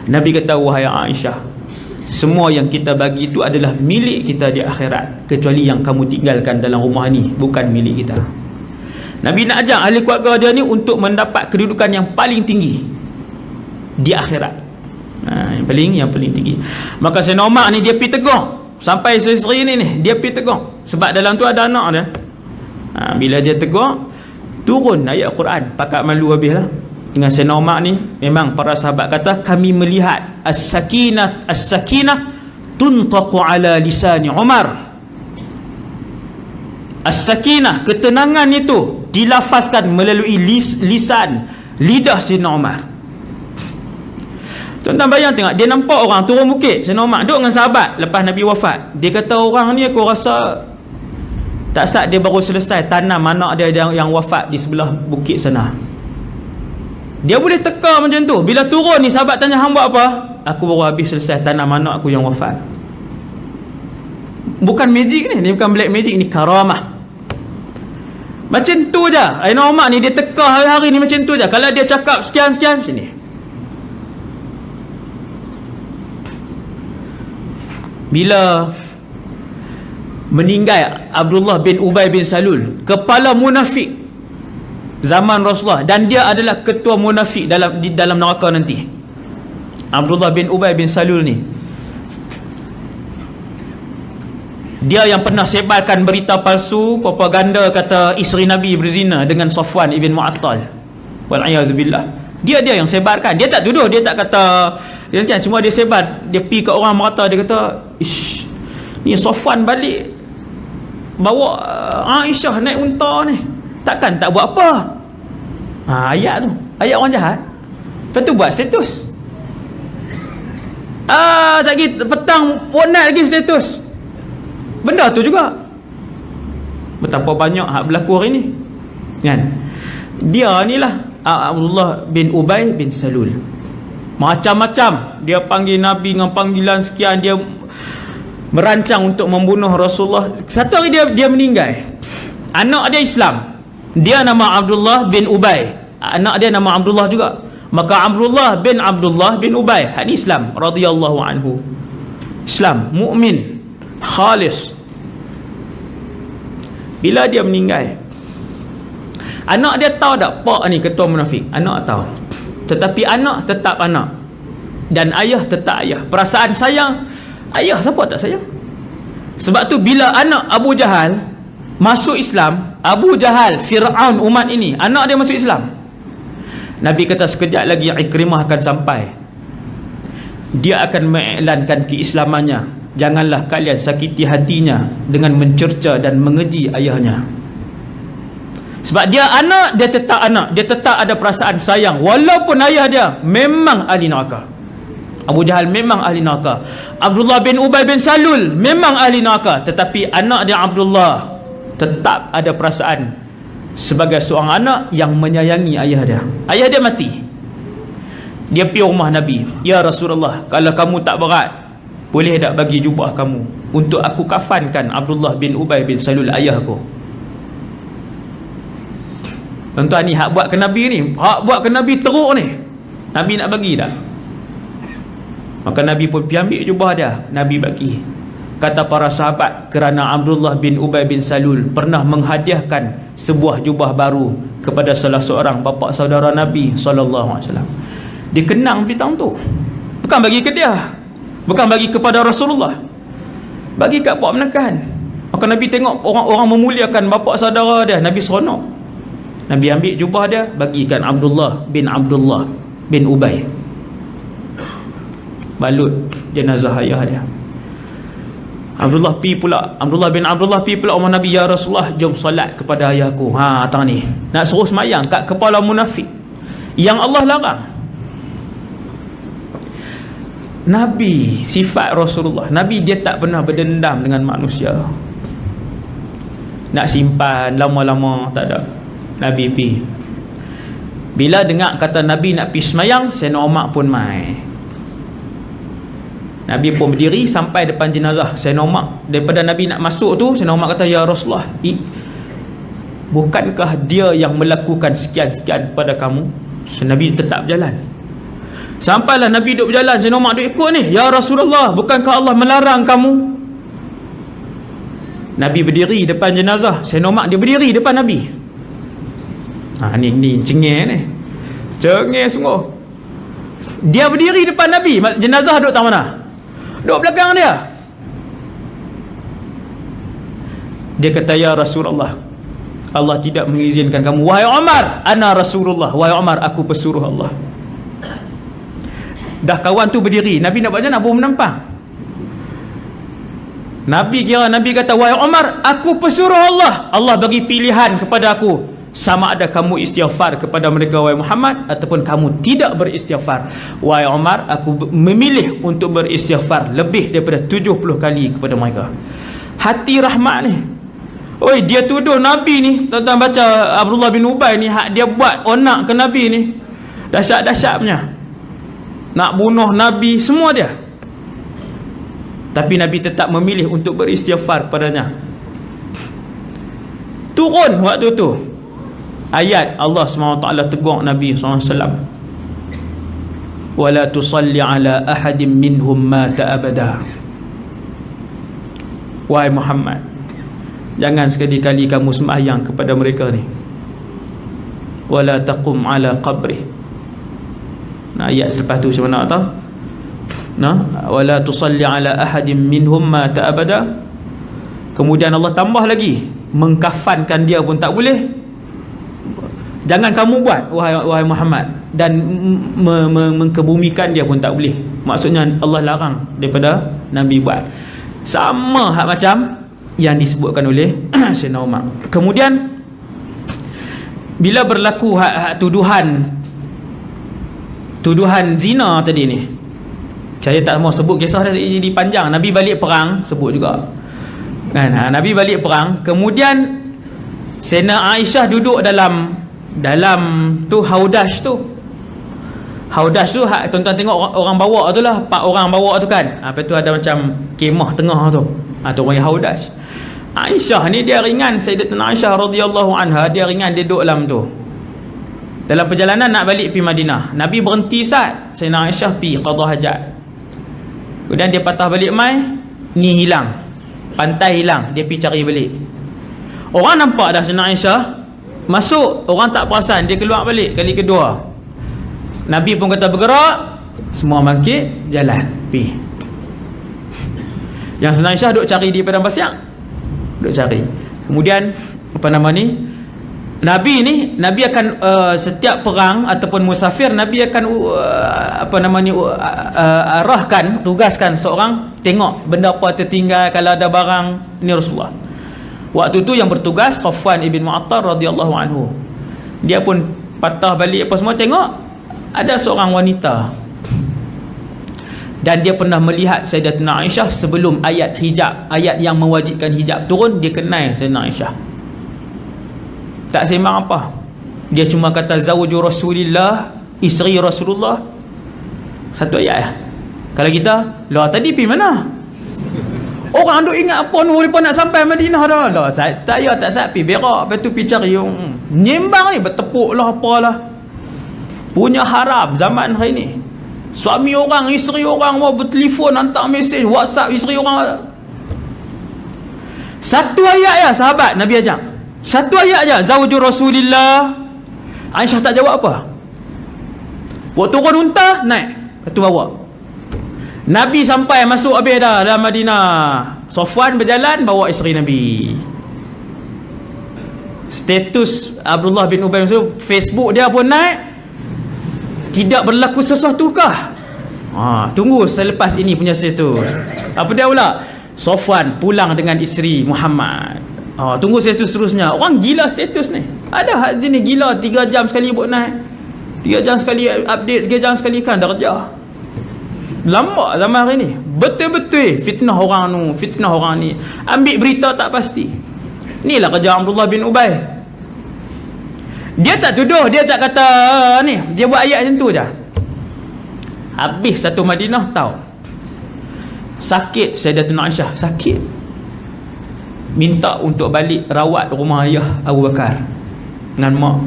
Nabi kata, wahai Aisyah, semua yang kita bagi itu adalah milik kita di akhirat, kecuali yang kamu tinggalkan dalam rumah ni bukan milik kita. Nabi nak ajak ahli keluarga dia ni untuk mendapat kedudukan yang paling tinggi di akhirat. Yang paling tinggi. Maka Sayyidina Umar ni dia pergi tegur sampai isteri ni dia pergi tegur, sebab dalam tu ada anak dia. Bila dia tegur, turun ayat Quran, pakat malu habislah. Dengan Sayyidina Umar ni, memang para sahabat kata, kami melihat as-sakinah tuntaqu ala lisani Umar. As-sakinah, ketenangan itu dilafazkan melalui lidah Sayyidina Umar. Tuan-tuan bayang tengok, dia nampak orang turun bukit, Sayyidina Umar duduk dengan sahabat lepas Nabi wafat. Dia kata, orang ni aku rasa tak sat dia baru selesai tanam anak dia yang wafat di sebelah bukit sana. Dia boleh teka macam tu. Bila turun ni, sahabat tanya, hang buat apa? Aku baru habis selesai tanam anak aku yang wafat. Bukan magic ni bukan black magic, ni karamah. Macam tu je Sayyidina Umar ni, dia teka hari-hari ni macam tu je. Kalau dia cakap sekian-sekian macam ni. Bila meninggal Abdullah bin Ubay bin Salul, kepala munafik zaman Rasulullah, dan dia adalah ketua munafik di dalam neraka nanti. Abdullah bin Ubay bin Salul ni, dia yang pernah sebarkan berita palsu, propaganda kata isteri Nabi berzina dengan Safwan ibn Mu'attal. Wal'iyadzubillah. Dia yang sebarkan. Dia tak tuduh, dia tak kata, dia kan, semua dia sebar. Dia pergi ke orang merata, dia kata, ish, ni Safwan balik bawa Aisyah naik unta ni, takkan tak buat apa. Ayat tu, ayat orang jahat. Lepas tu buat status. Tak lagi petang night lagi status. Benda tu juga. Betapa banyak hak berlaku hari ni, kan? Dia ni lah Abdullah bin Ubay bin Salul. Macam-macam dia panggil Nabi dengan panggilan sekian. Dia merancang untuk membunuh Rasulullah. Satu hari dia meninggal. Anak dia Islam. Dia nama Abdullah bin Ubay, anak dia nama Abdullah juga. Maka Abdullah bin Ubay, ini Islam radhiyallahu anhu. Islam, mukmin, khalis. Bila dia meninggal, anak dia tahu tak pak ni ketua munafik? Anak tahu. Tetapi anak tetap anak, dan ayah tetap ayah. Perasaan sayang ayah, siapa tak sayang? Sebab tu bila anak Abu Jahal masuk Islam, Abu Jahal, Fir'aun umat ini, anak dia masuk Islam, Nabi kata sekejap lagi Ikrimah akan sampai. Dia akan mengiklankan keislamannya. Janganlah kalian sakiti hatinya dengan mencerca dan mengeji ayahnya. Sebab dia anak, dia tetap anak, dia tetap ada perasaan sayang, walaupun ayah dia memang ahli neraka. Abu Jahal memang ahli neraka. Abdullah bin Ubay bin Salul memang ahli neraka, tetapi anak dia Abdullah tetap ada perasaan sebagai seorang anak yang menyayangi ayah dia. Ayah dia mati, dia pergi rumah Nabi. Ya Rasulullah, kalau kamu tak berat, boleh tak bagi jubah kamu untuk aku kafankan Abdullah bin Ubay bin Salul, ayahku. Tuan-tuan, ni hak buat ke Nabi ni, hak buat ke Nabi teruk ni. Nabi nak bagi tak? Maka Nabi pun pergi ambil jubah dia, Nabi bagi. Kata para sahabat, kerana Abdullah bin Ubay bin Salul pernah menghadiahkan sebuah jubah baru kepada salah seorang bapa saudara Nabi SAW. Dikenang bintang tu, bukan bagi ke dia, bukan bagi kepada Rasulullah, bagi kat Pak Menekan. Maka Nabi tengok orang-orang memuliakan bapa saudara dia, Nabi seronok. Nabi ambil jubah dia, bagikan Abdullah bin Ubay, balut jenazah ayah dia. Abdullah bin Abdullah pi pula rumah Nabi, ya Rasulullah, jom solat kepada ayahku. Atang ni nak suruh semayang kat kepala munafik yang Allah larang. Nabi, sifat Rasulullah, Nabi dia tak pernah berdendam dengan manusia, nak simpan lama-lama, tak ada. Nabi pi, bila dengar kata Nabi nak pi semayang, Sayyidina Umar pun mai. Nabi pun berdiri sampai depan jenazah Sayyidina Umar. Daripada Nabi nak masuk tu, Sayyidina Umar kata, ya Rasulullah, bukankah dia yang melakukan sekian-sekian kepada kamu? So, Nabi tetap berjalan. Sampailah Nabi duduk berjalan, Sayyidina Umar duduk ikut ni, ya Rasulullah, bukankah Allah melarang kamu? Nabi berdiri depan jenazah Sayyidina Umar, dia berdiri depan Nabi. Ni cengeng ni, cengeng sungguh. Dia berdiri depan Nabi, jenazah duduk tak mana? Duduk belakang dia. Dia kata, ya Rasulullah, Allah tidak mengizinkan kamu. Wahai Umar, ana Rasulullah, wahai Umar, aku pesuruh Allah. Dah kawan tu berdiri, Nabi nak buat macam nak pun menampang. Nabi kata, wahai Umar, aku pesuruh Allah. Allah bagi pilihan kepada aku, sama ada kamu istighfar kepada mereka wahai Muhammad, ataupun kamu tidak beristighfar. Wahai Umar, aku memilih untuk beristighfar lebih daripada 70 kali kepada mereka. Hati rahmat ni. Oi, dia tuduh Nabi ni, tuan-tuan baca Abdullah bin Ubay ni, hak dia buat onak ke Nabi ni, dahsyat-dahsyat punya, nak bunuh Nabi, semua dia. Tapi Nabi tetap memilih untuk beristighfar padanya. Turun waktu tu ayat Allah SWT tegur Nabi SAW, wala tusalli ala ahadim minhum mata abada. Wahai Muhammad, jangan sekali-kali kamu sembahyang kepada mereka ni. Wala taqum ala qabri. Nah, ayat selepas tu macam mana tahu? Wala tusalli ala ahadim minhum mata abada. Kemudian Allah tambah lagi, mengkafankan dia pun tak boleh. Jangan kamu buat wahai Muhammad, dan mengkebumikan dia pun tak boleh. Maksudnya Allah larang daripada Nabi buat. Sama hak macam yang disebutkan oleh Sayyidina Umar. Kemudian bila berlaku tuduhan zina tadi ni, saya tak mau sebut kisah dia jadi panjang. Nabi balik perang, sebut juga kan, Nabi balik perang. Kemudian Sayyidina Aisyah duduk dalam tu haudash tu. Haudash tu tuan-tuan tengok orang bawa tu lah, 4 orang bawa tu kan. Lepas tu ada macam kemah tengah tu. Tu orang haudash. Aisyah ni dia ringan, Sayyidatina Aisyah radhiyallahu anha, dia ringan, dia duduk dalam tu. Dalam perjalanan nak balik pergi Madinah, Nabi berhenti saat Sayyidina Aisyah pergi qada hajat. Kemudian dia patah balik mai, ni hilang, pantai hilang, dia pergi cari balik. Orang nampak dah Sayyidina Aisyah masuk, orang tak perasan, dia keluar balik kali kedua. Nabi pun kata bergerak, semua bangkit, jalan, pergi. Yang Sayyidina Aisyah duk cari di padang pasir, duk cari. Kemudian Nabi akan setiap perang ataupun musafir, Nabi akan arahkan, tugaskan seorang tengok benda apa tertinggal, kalau ada barang. Ini Rasulullah. Waktu tu yang bertugas Safwan ibn Mu'attar radhiyallahu anhu. Dia pun patah balik apa semua, tengok ada seorang wanita, dan dia pernah melihat Sayyidatina Aisyah sebelum ayat hijab, ayat yang mewajibkan hijab turun. Dia kenal Sayyidatina Aisyah, tak sembang apa, dia cuma kata zawju Rasulillah, isteri Rasulullah, satu ayat. Kalau kita lah tadi pergi mana? Orang duk ingat apa ni, mereka nak sampai Madinah dah. Tak sapi berak, lepas tu pergi cari nyembang ni, bertepuk lah apalah. Punya haram zaman hari ni. Suami orang, isteri orang mau bertelefon, hantar mesej WhatsApp isteri orang. Satu ayat je sahabat Nabi ajak. Satu ayat je, zawju Rasulillah. Aisyah tak jawab apa. Buat turun unta, naik. Lepas tu bawa. Nabi sampai masuk habis dah dalam Madinah. Safwan berjalan bawa isteri Nabi. Status Abdullah bin Ubay Mas'ud, Facebook dia pun naik. Tidak berlaku sesuatu kah? Tunggu selepas ini punya status. Apa dia pula? Safwan pulang dengan isteri Muhammad. Tunggu status seterusnya. Orang gila status ni. Ada jenis gila 3 jam sekali buat naik. 3 jam sekali update, 3 jam sekali kan dah kerja. Lama zaman hari ni. Betul-betul fitnah orang tu, fitnah orang ni. Ambil berita tak pasti. Inilah kerja Abdullah bin Ubay. Dia tak tuduh, dia tak kata ni, dia buat ayat macam tu je. Habis satu Madinah tahu. Sakit Sayyidatuna Aisyah, sakit. Minta untuk balik rawat rumah ayah Abu Bakar dengan mak.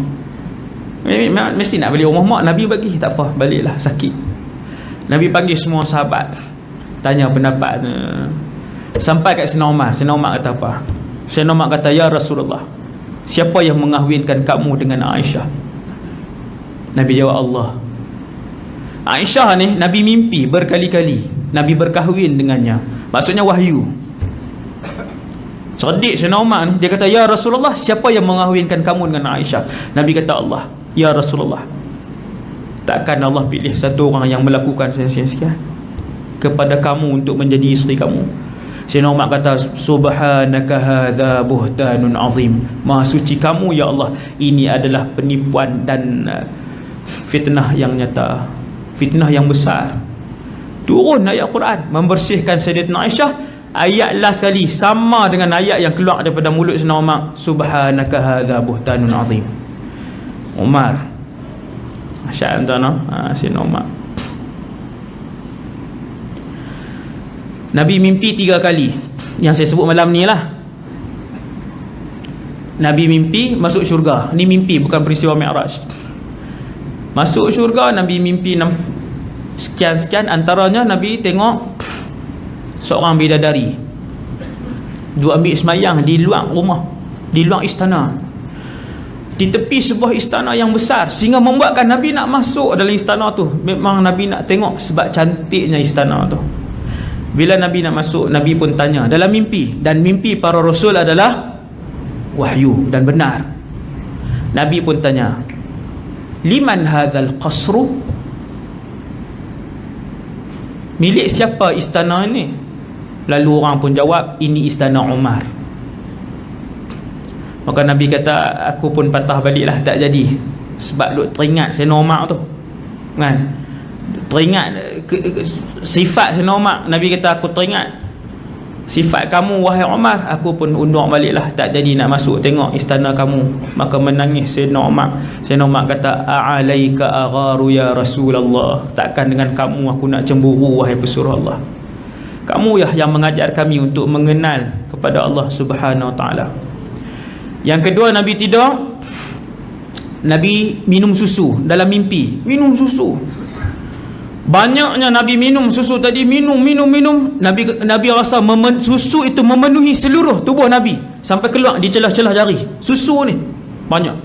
Mesti nak balik rumah mak, Nabi bagi, tak apa, baliklah, sakit. Nabi panggil semua sahabat, tanya pendapat. Sampai kat Sayyidina Umar. Sayyidina Umar kata apa? Sayyidina Umar kata, ya Rasulullah, siapa yang mengahwinkan kamu dengan Aisyah? Nabi jawab, Allah. Aisyah ni Nabi mimpi berkali-kali Nabi berkahwin dengannya. Maksudnya wahyu. Cerdik Sayyidina Umar ni, dia kata, ya Rasulullah, siapa yang mengahwinkan kamu dengan Aisyah? Nabi kata, Allah. Ya Rasulullah, takkan Allah pilih satu orang yang melakukan sekian kepada kamu untuk menjadi isteri kamu? Sayyidina Umar kata, subhanaka hadza buhtanun azim. Maha suci kamu ya Allah, ini adalah penipuan dan fitnah yang nyata, fitnah yang besar. Turun ayat Quran membersihkan Sayyidatina Aisyah. Ayat last sekali sama dengan ayat yang keluar daripada mulut Sayyidina Umar, subhanaka hadza buhtanun azim. Umar, asyik tuan, Sayyidina Umar. Nabi mimpi 3 kali yang saya sebut malam ni lah. Nabi mimpi masuk syurga. Ni mimpi, bukan peristiwa Mi'raj. Masuk syurga, Nabi mimpi sekian-sekian. Antaranya Nabi tengok seorang bidadari duk ambil semayang di luar rumah, di luar istana, di tepi sebuah istana yang besar, sehingga membuatkan Nabi nak masuk dalam istana tu. Memang Nabi nak tengok sebab cantiknya istana tu. Bila Nabi nak masuk, Nabi pun tanya dalam mimpi, dan mimpi para rasul adalah wahyu dan benar. Nabi pun tanya, liman hadzal qasru? Milik siapa istana ini? Lalu orang pun jawab, ini istana Umar. Maka Nabi kata, aku pun patah baliklah, tak jadi. Sebab duk teringat Sayyidina Umar tu, kan? Teringat sifat Sayyidina Umar. Nabi kata, aku teringat sifat kamu wahai Umar, aku pun undur baliklah, tak jadi nak masuk tengok istana kamu. Maka menangis Sayyidina Umar. Sayyidina Umar kata, a'alaika agharu ya Rasulullah, takkan dengan kamu aku nak cemburu wahai pesuruh Allah. Kamu yang mengajar kami untuk mengenal kepada Allah Subhanahu wa ta'ala. Yang kedua, Nabi tidur, Nabi minum susu dalam mimpi. Minum susu, banyaknya Nabi minum susu tadi. Minum. Nabi rasa susu itu memenuhi seluruh tubuh Nabi sampai keluar di celah-celah jari. Susu ni banyak.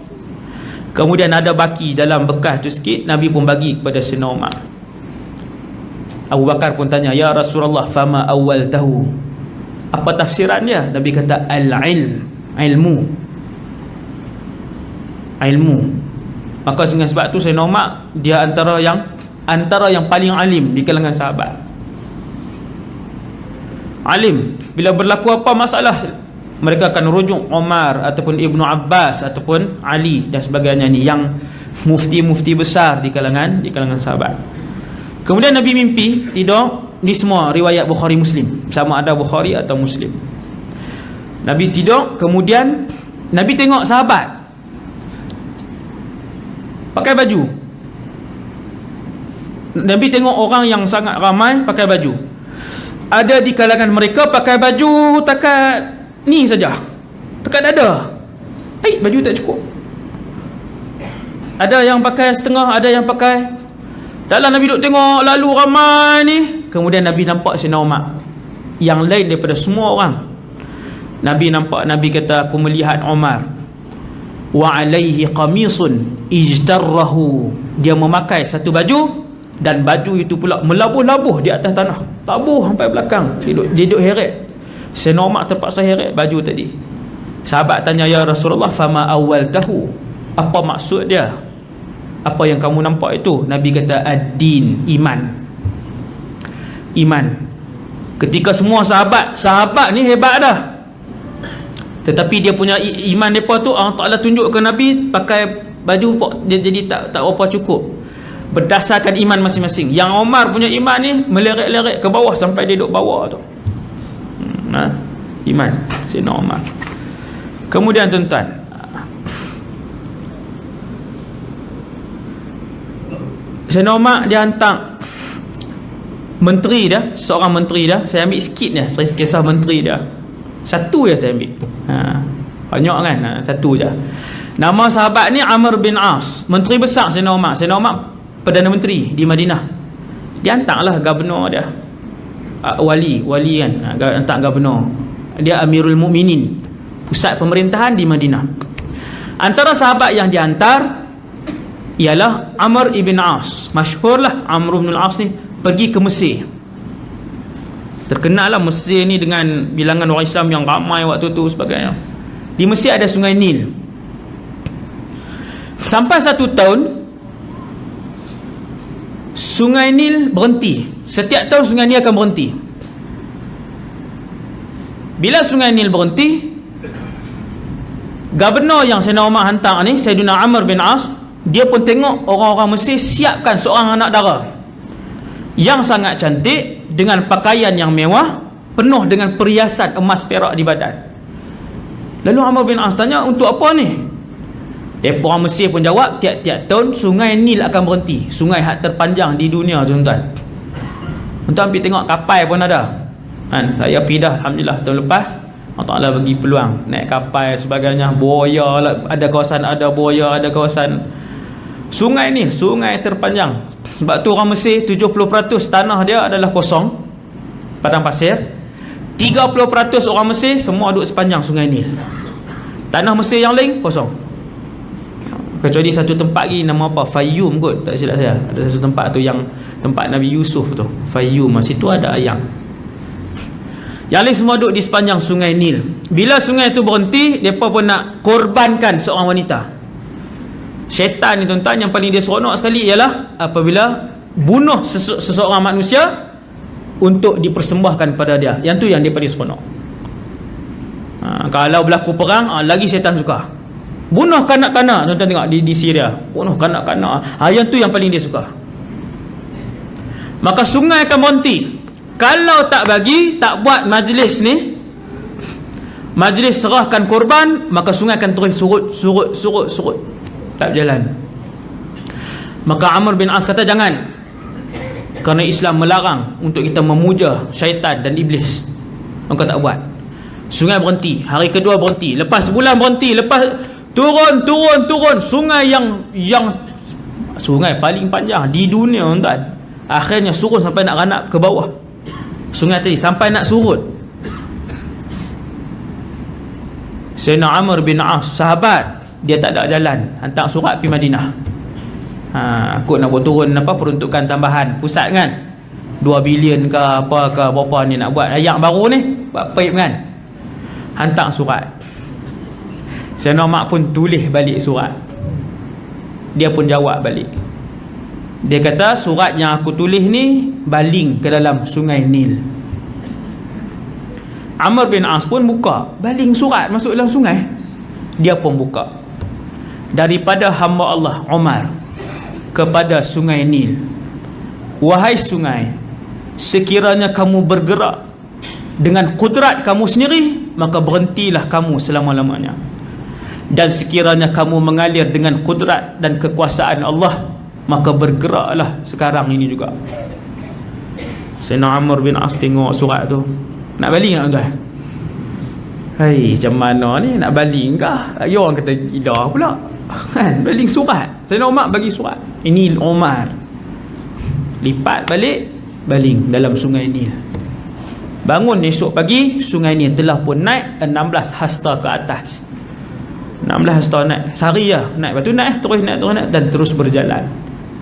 Kemudian ada baki dalam bekas tu sikit, Nabi pun bagi kepada Sayyidina Umar. Abu Bakar pun tanya, ya Rasulullah, fama awal tahu? Apa tafsiran dia? Nabi kata, ilmu. Maka dengan sebab tu Sayyidina Umar, dia antara yang paling alim di kalangan sahabat. Alim. Bila berlaku apa masalah, mereka akan rujuk Umar ataupun Ibnu Abbas ataupun Ali dan sebagainya ni, yang mufti-mufti besar di kalangan sahabat. Kemudian Nabi mimpi tidur. Ni semua riwayat Bukhari Muslim, sama ada Bukhari atau Muslim. Nabi tidur, kemudian Nabi tengok sahabat pakai baju. Nabi tengok orang yang sangat ramai pakai baju. Ada di kalangan mereka pakai baju takat ni saja, takat dada. Baju tak cukup. Ada yang pakai setengah, ada yang pakai. Dalam Nabi duduk tengok lalu ramai ni, kemudian Nabi nampak Sayyidina Umar yang lain daripada semua orang. Nabi nampak, Nabi kata, aku melihat Umar wa alaihi qamisun ijtarrahu, dia memakai satu baju, dan baju itu pula melabuh-labuh di atas tanah, labuh sampai belakang, duduk heret. Sayyidina Umar terpaksa heret baju tadi. Sahabat tanya, ya Rasulullah, fama awwaltahu, apa maksud dia, apa yang kamu nampak itu? Nabi kata, ad-din, iman. Iman. Ketika semua sahabat ni hebat dah, tetapi dia punya iman mereka tu Allah Ta'ala tunjuk ke Nabi pakai baju dia jadi tak apa cukup, berdasarkan iman masing-masing. Yang Umar punya iman ni meleret-leret ke bawah sampai dia duduk bawah tu. Iman Sayyidina Umar. Kemudian tuan-tuan, Sayyidina Umar dia hantar menteri dia, seorang menteri dia, saya ambil sikit dia, saya kisah menteri dia. Satu je saya ambil. Banyak kan? Satu je. Nama sahabat ni Amr bin As, menteri besar Sayyidina Umar. Sayyidina Umar Perdana Menteri di Madinah. Dia hantarlah gubernur dia, wali kan, hantar gubernur. Dia Amirul Mukminin, pusat pemerintahan di Madinah. Antara sahabat yang dihantar ialah Amr ibn As. Masyhurlah Amr ibn As ni pergi ke Mesir. Terkenal lah Mesir ni dengan bilangan orang Islam yang ramai waktu tu sebagainya. Di Mesir ada Sungai Nil. Sampai 1 tahun Sungai Nil berhenti. Setiap tahun Sungai Nil akan berhenti. Bila Sungai Nil berhenti, gubernur yang Sayyidina Umar hantar ni, Sayyidina Amr bin As, dia pun tengok orang-orang Mesir siapkan seorang anak dara yang sangat cantik, dengan pakaian yang mewah, penuh dengan perhiasan emas perak di badan. Lalu Amr bin As tanya, untuk apa ni? Orang Mesir pun jawab, tiap-tiap tahun Sungai Nil akan berhenti. Sungai hak terpanjang di dunia, tuan-tuan. Tuan-tuan pergi tengok kapal pun ada kan? Saya pergi dah, alhamdulillah, tahun lepas Allah Ta'ala bagi peluang naik kapal sebagainya. Buaya lah, ada kawasan ada buaya, ada kawasan. Sungai ni sungai terpanjang. Sebab tu orang Mesir 70% tanah dia adalah kosong, padang pasir. 30% orang Mesir semua duduk sepanjang Sungai Nil. Tanah Mesir yang lain kosong, kecuali satu tempat lagi, nama apa, Fayyum kot, tak silap saya. Ada satu tempat tu yang tempat Nabi Yusuf tu, Fayyum, situ ada ayam. Yang lain semua duduk di sepanjang Sungai Nil. Bila sungai tu berhenti, mereka pun nak korbankan seorang wanita. Syaitan ni tuan-tuan, yang paling dia seronok sekali ialah apabila bunuh seseorang manusia untuk dipersembahkan pada dia. Yang tu yang dia paling seronok. Kalau berlaku perang, lagi syaitan suka. Bunuh kanak-kanak, tuan-tuan tengok di Syria, bunuh kanak-kanak. Yang tu yang paling dia suka. Maka sungai akan berhenti. Kalau tak bagi, tak buat majlis ni, majlis serahkan korban, maka sungai akan terus surut, tak berjalan. Maka Amr bin As kata, jangan, kerana Islam melarang untuk kita memuja syaitan dan iblis. Maka tak buat. Sungai berhenti, hari kedua berhenti, lepas sebulan berhenti, lepas turun. Sungai yang sungai paling panjang di dunia, tuan-tuan, akhirnya surut sampai nak ranap ke bawah. Sungai tadi sampai nak surut. Sayyidina Amr bin As, sahabat, dia tak ada jalan, hantar surat pergi Madinah. Kot nak buat turun peruntukan tambahan pusat kan, 2 bilion ke apa ke berapa ni nak buat ayak baru ni, buat paip kan, hantar surat. Sayyidina Umar pun tulis balik surat. Dia pun jawab balik. Dia kata, surat yang aku tulis ni baling ke dalam Sungai Nil. Amr bin As pun buka, baling surat masuk dalam sungai. Dia pun buka. Daripada hamba Allah Umar kepada Sungai Nil. Wahai sungai, sekiranya kamu bergerak dengan kudrat kamu sendiri, maka berhentilah kamu selama-lamanya. Dan sekiranya kamu mengalir dengan kudrat dan kekuasaan Allah, maka bergeraklah sekarang ini juga. Sayyidina Amr bin As tengok surat tu, nak baling tak tuan? Hai, macam mana ni nak baling kah? Ya, orang kata gila pula kan, baling surat. Sayyidina Umar bagi surat. Ini Umar lipat balik, baling dalam Sungai Nil. Bangun esok pagi, sungai ni telah pun naik 16 hasta ke atas. 16 hasta naik. Sehari lah naik. Lepas tu naik, terus naik dan terus berjalan.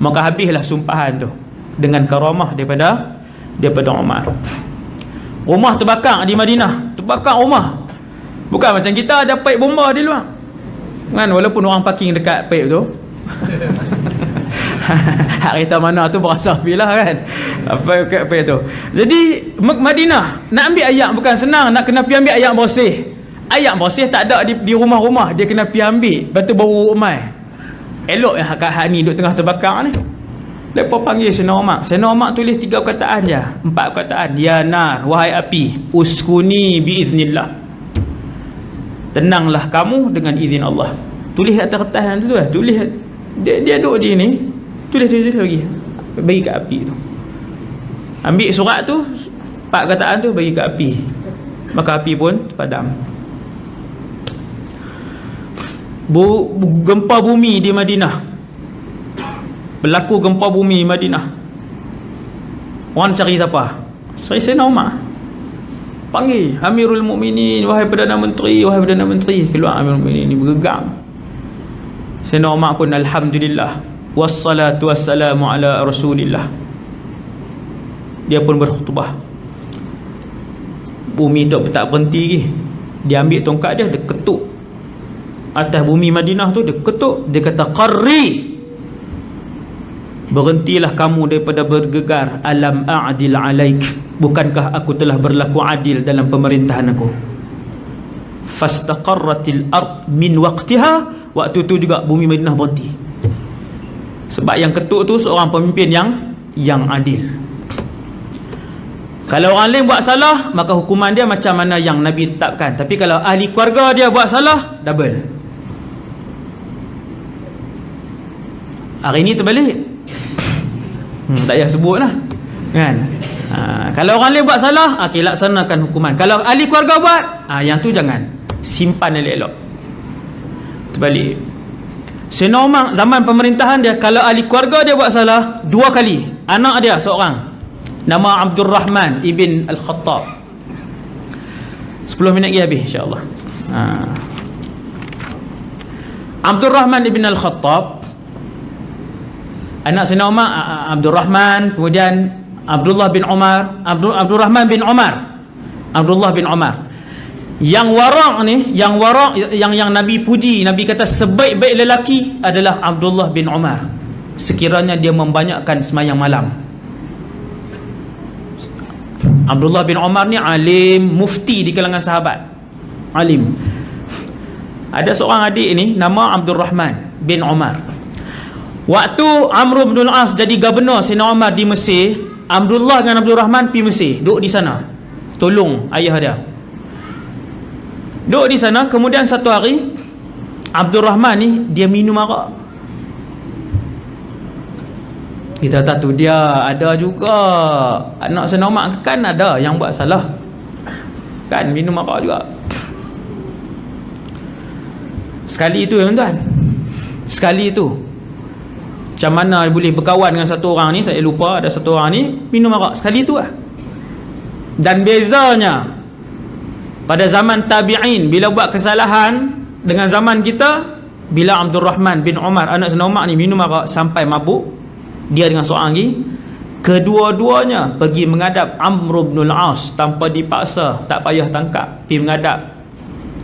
Maka habislah sumpahan tu dengan karamah daripada Umar. Rumah terbakar di Madinah. Terbakar rumah. Bukan macam kita ada paip bomba di luar. Kan, walaupun orang parking dekat paip tu. Hak kereta mana tu berasa pilah kan. Apa kat paip tu. Jadi Madinah nak ambil air bukan senang, nak kena pergi ambil air bersih. Air bersih tak ada di rumah-rumah, dia kena pergi ambil. Lepas tu baru umai. Elok yang hak ni duduk tengah terbakar ni. Lepas panggil Sayyidina Umar. Sayyidina Umar tulis 3 perkataan je. 4 perkataan. Ya nar, wahai api, uskuni biiznillah. Tenanglah kamu dengan izin Allah. Tulis atas kertas tu lah. Tulis dia duduk di ni. Tulis lagi. Bagi kat api tu. Ambil surat tu, 4 perkataan tu bagi kat api. Maka api pun padam. Gempa bumi di Madinah. Berlaku gempa bumi di Madinah. Orang cari siapa? Cari Sayyidina Umar. Panggil Amirul Mukminin, wahai Perdana Menteri, wahai Perdana Menteri. Keluar Amirul Mukminin ni bergegang. Sayyidina Umar pun alhamdulillah wassalatu wassalamu ala Rasulillah. Dia pun berkhutbah. Bumi tu tak berhenti lagi. Dia ambil tongkat dia ketuk atas bumi Madinah tu, dia ketuk, dia kata qarri, berhentilah kamu daripada bergegar. Alam a'dil alaik, bukankah aku telah berlaku adil dalam pemerintahan aku? Fastaqarratil ard min waqtiha, waktu tu juga bumi Madinah berhenti. Sebab yang ketuk tu seorang pemimpin yang adil. Kalau orang lain buat salah, maka hukuman dia macam mana yang Nabi tetapkan. Tapi kalau ahli keluarga dia buat salah, double. Hari ni terbalik. Tak payah sebut lah kan. Kalau orang lain buat salah, okey, laksanakan hukuman. Kalau ahli keluarga buat, yang tu jangan, simpan elok-elok. Terbalik. Sayyidina Umar zaman pemerintahan dia, kalau ahli keluarga dia buat salah 2 kali, anak dia seorang nama Abdul Rahman ibn Al-Khattab. 10 minit lagi habis insya-Allah. Abdul Rahman ibn Al-Khattab, anak Sayyidina Umar, Abdul Rahman, kemudian Abdullah bin Umar, Abdul Rahman bin Umar, Abdullah bin Umar. Yang warak ni, yang Nabi puji, Nabi kata sebaik-baik lelaki adalah Abdullah bin Umar, sekiranya dia membanyakkan semayang malam. Abdullah bin Umar ni alim, mufti di kalangan sahabat, alim. Ada seorang adik ni nama Abdul Rahman bin Umar. Waktu Amr bin al-As jadi gubernur Sayyidina Umar di Mesir, Abdullah dengan Abdul Rahman pergi Mesir, duduk di sana tolong ayah dia. Duduk di sana, kemudian satu hari Abdul Rahman ni dia minum arak. Kita tahu dia ada juga anak Sayyidina Umar, kan ada yang buat salah kan, minum arak juga. Sekali itu tuan-tuan, sekali itu. Macam mana boleh berkawan dengan satu orang ni, saya lupa, ada satu orang ni minum arak sekali tu lah. Dan bezanya pada zaman tabi'in bila buat kesalahan dengan zaman kita, bila Abdul Rahman bin Umar anak Sayyidina Umar ni minum arak sampai mabuk, dia dengan seorang lagi, kedua-duanya pergi menghadap Amr bin al-As tanpa dipaksa, tak payah tangkap, pergi menghadap.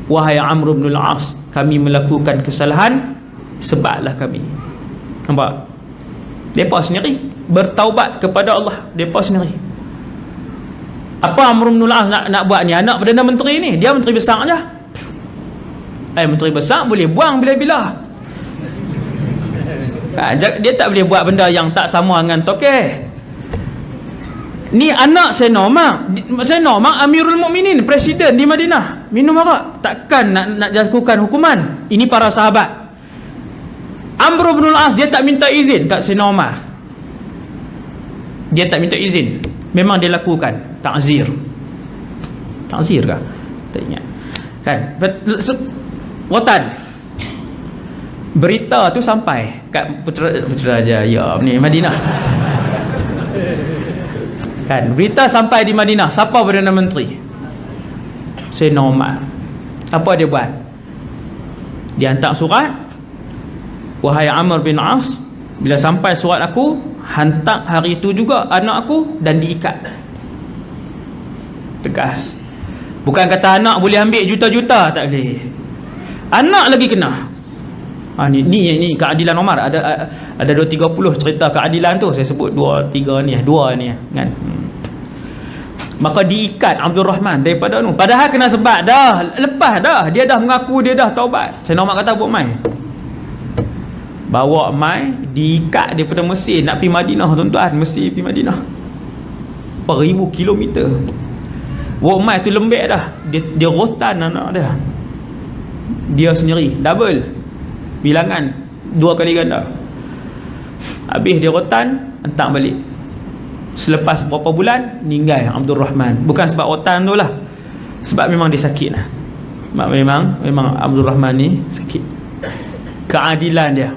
Wahai Amr bin al-As, kami melakukan kesalahan, sebablah kami. Nampak? Mereka sendiri bertaubat kepada Allah, mereka sendiri. Apa Amr bin al-As nak buat ni? Anak Perdana Menteri ni, dia menteri besar je. Menteri besar boleh buang bila-bila. Dia tak boleh buat benda yang tak sama dengan tokeh. Ni anak Sayyidina Umar. Sayyidina Umar Amirul Mukminin, presiden di Madinah, minum arak, takkan nak lakukan hukuman. Ini para sahabat. Amr bin al-As dia tak minta izin kat Sayyidina Umar. Dia tak minta izin, memang dia lakukan ta'zir. Ta'zir kah? Tak ingat kan. Rotan berita tu sampai kat Putrajaya ni Madinah. Kan, berita sampai di Madinah. Siapa Perdana Menteri? Sayyidina Umar. Apa dia buat? Dia hantar surat, wahai Amr bin As, bila sampai surat aku, hantar hari itu juga anak aku dan diikat. Tegas. Bukan kata anak boleh ambil juta-juta, tak boleh. Anak lagi kena. Ni keadilan Umar. Ada 230 cerita keadilan tu. Saya sebut 2-3 ni, 2 ni kan. Maka diikat Abdul Rahman daripada tu. Padahal kena sebab dah, lepas dah, dia dah mengaku dia dah taubat. Saya nak kata buat mai. Bawa mai, diikat daripada Mesir nak pergi Madinah, tuan-tuan. Mesir pergi Madinah. Berapa ribu kilometer. Bawa mai tu lembek dah. Dia rotan anak dia. Dia sendiri double bilangan, 2 kali ganda. Habis dia rotan, hantar balik. Selepas beberapa bulan, meninggal Abdul Rahman. Bukan sebab rotan tu lah, sebab memang dia sakit lah. Memang Abdul Rahman ni sakit. Keadilan dia,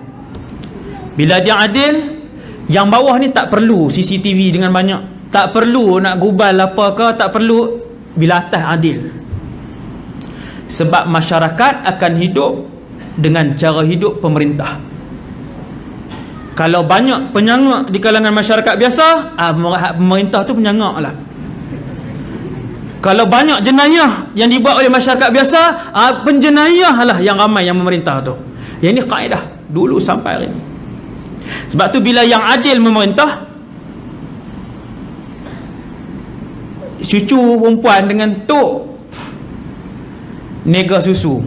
bila dia adil, yang bawah ni tak perlu CCTV dengan banyak, tak perlu nak gubal apa ke, tak perlu. Bila atas adil, sebab masyarakat akan hidup dengan cara hidup pemerintah. Kalau banyak penyangak di kalangan masyarakat biasa, pemerintah tu penyangak lah. Kalau banyak jenayah yang dibuat oleh masyarakat biasa, penjenayah lah yang ramai yang memerintah tu. Yang ni kaedah dulu sampai hari ni. Sebab tu bila yang adil memerintah, cucu perempuan dengan tok nega susu,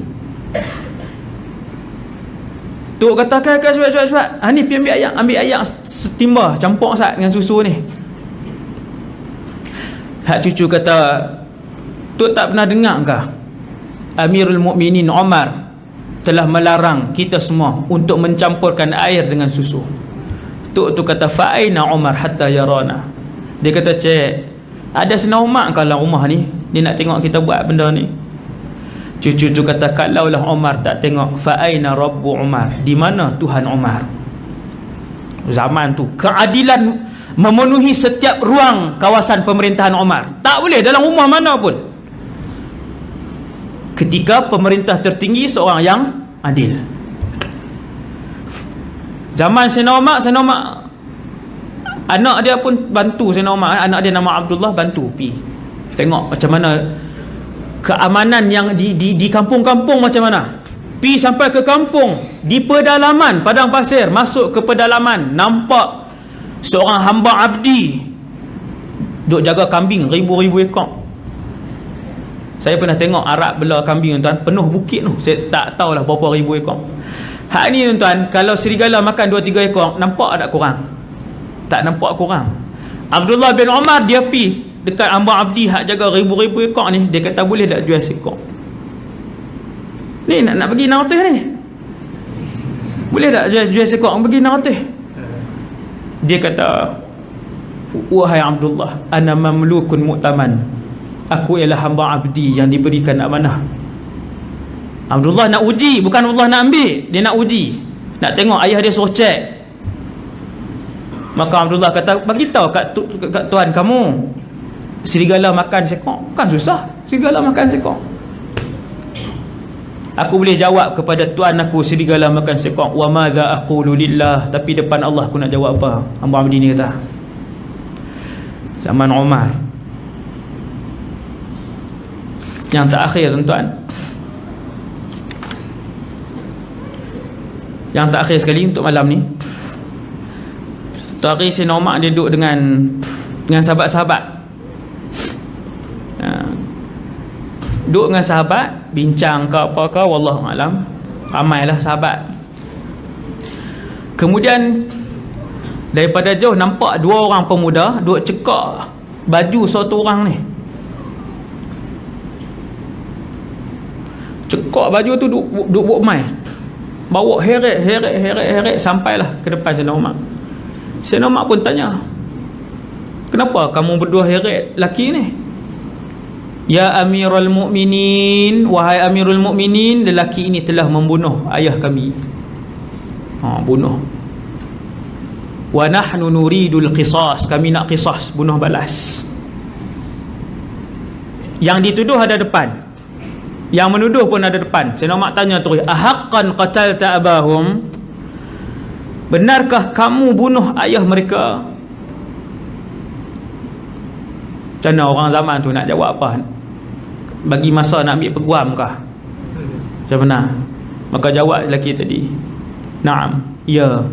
tok kata kan cepat. Ni pergi ambil ayak setimba, campur sat dengan susu ni. Hak cucu kata, tok tak pernah dengar ke Amirul Mukminin Umar telah melarang kita semua untuk mencampurkan air dengan susu. Tok tu kata, fa'aina Umar hatta yarana. Dia kata, cik, ada Sayyidina Umar kalau rumah ni, dia nak tengok kita buat benda ni. Cucu tu kata, kalaulah Umar tak tengok, fa'aina Rabbu Umar, di mana Tuhan Umar? Zaman tu keadilan memenuhi setiap ruang kawasan pemerintahan Umar. Tak boleh dalam rumah mana pun. Ketika pemerintah tertinggi seorang yang adil. Zaman Sayyidina Umar, anak dia pun bantu Sayyidina Umar. Anak dia nama Abdullah, bantu pi tengok macam mana keamanan yang di kampung-kampung macam mana. Pi sampai ke kampung, di pedalaman padang pasir, masuk ke pedalaman, nampak seorang hamba abdi duk jaga kambing ribu-ribu ekor. Saya pernah tengok Arab bela kambing, tuan, penuh bukit tu. Saya tak tahulah berapa ribu ekor. Hak ni tuan, kalau serigala makan 2-3 ekor, nampak tak kurang? Tak nampak kurang. Abdullah bin Umar dia pi dekat hamba abdi hak jaga ribu-ribu ekor ni, dia kata boleh tak jual sekor ni, nak bagi 600 ni, boleh tak jual sekor bagi 600? Dia kata, wahai Abdullah, ana mamlukun mu'taman, aku ialah hamba abdi yang diberikan amanah. Abdullah nak uji, bukan Allah nak ambil, dia nak uji, nak tengok ayah dia suruh cek. Maka Abdullah kata, bagi tahu kat tuan kamu, serigala makan sekor, kan susah serigala makan sekor. Aku boleh jawab kepada tuan aku, serigala makan sekor. Wa madza aqulu lillah, tapi depan Allah aku nak jawab apa? Hamba abdi ni kata. Zaman Umar. Yang terakhir tuan-tuan, yang terakhir sekali untuk malam ni, satu hari Sayyidina Umar dia duduk dengan sahabat-sahabat. Duduk dengan sahabat, bincang ke apa ke, wallahu alam, ramailah sahabat. Kemudian daripada jauh nampak 2 orang pemuda duduk cekak baju satu orang ni. Cekak baju tu duduk buat mai, bawa heret sampailah ke depan Sayyidina Umar. Sayyidina Umar pun tanya, kenapa kamu berdua heret laki ni? Ya Amirul Mukminin, wahai Amirul Mukminin, lelaki ini telah membunuh ayah kami. Bunuh. wa nahnu nuridul qisas, kami nak qisas, bunuh balas. Yang dituduh ada depan, yang menuduh pun ada depan. Sayyidina Umar tanya terus, ahaqqan qatalta abahum, benarkah kamu bunuh ayah mereka? Macam mana orang zaman tu nak jawab apa? Bagi masa nak ambil peguam kah? Macam mana? Maka jawab lelaki tadi, na'am, ya,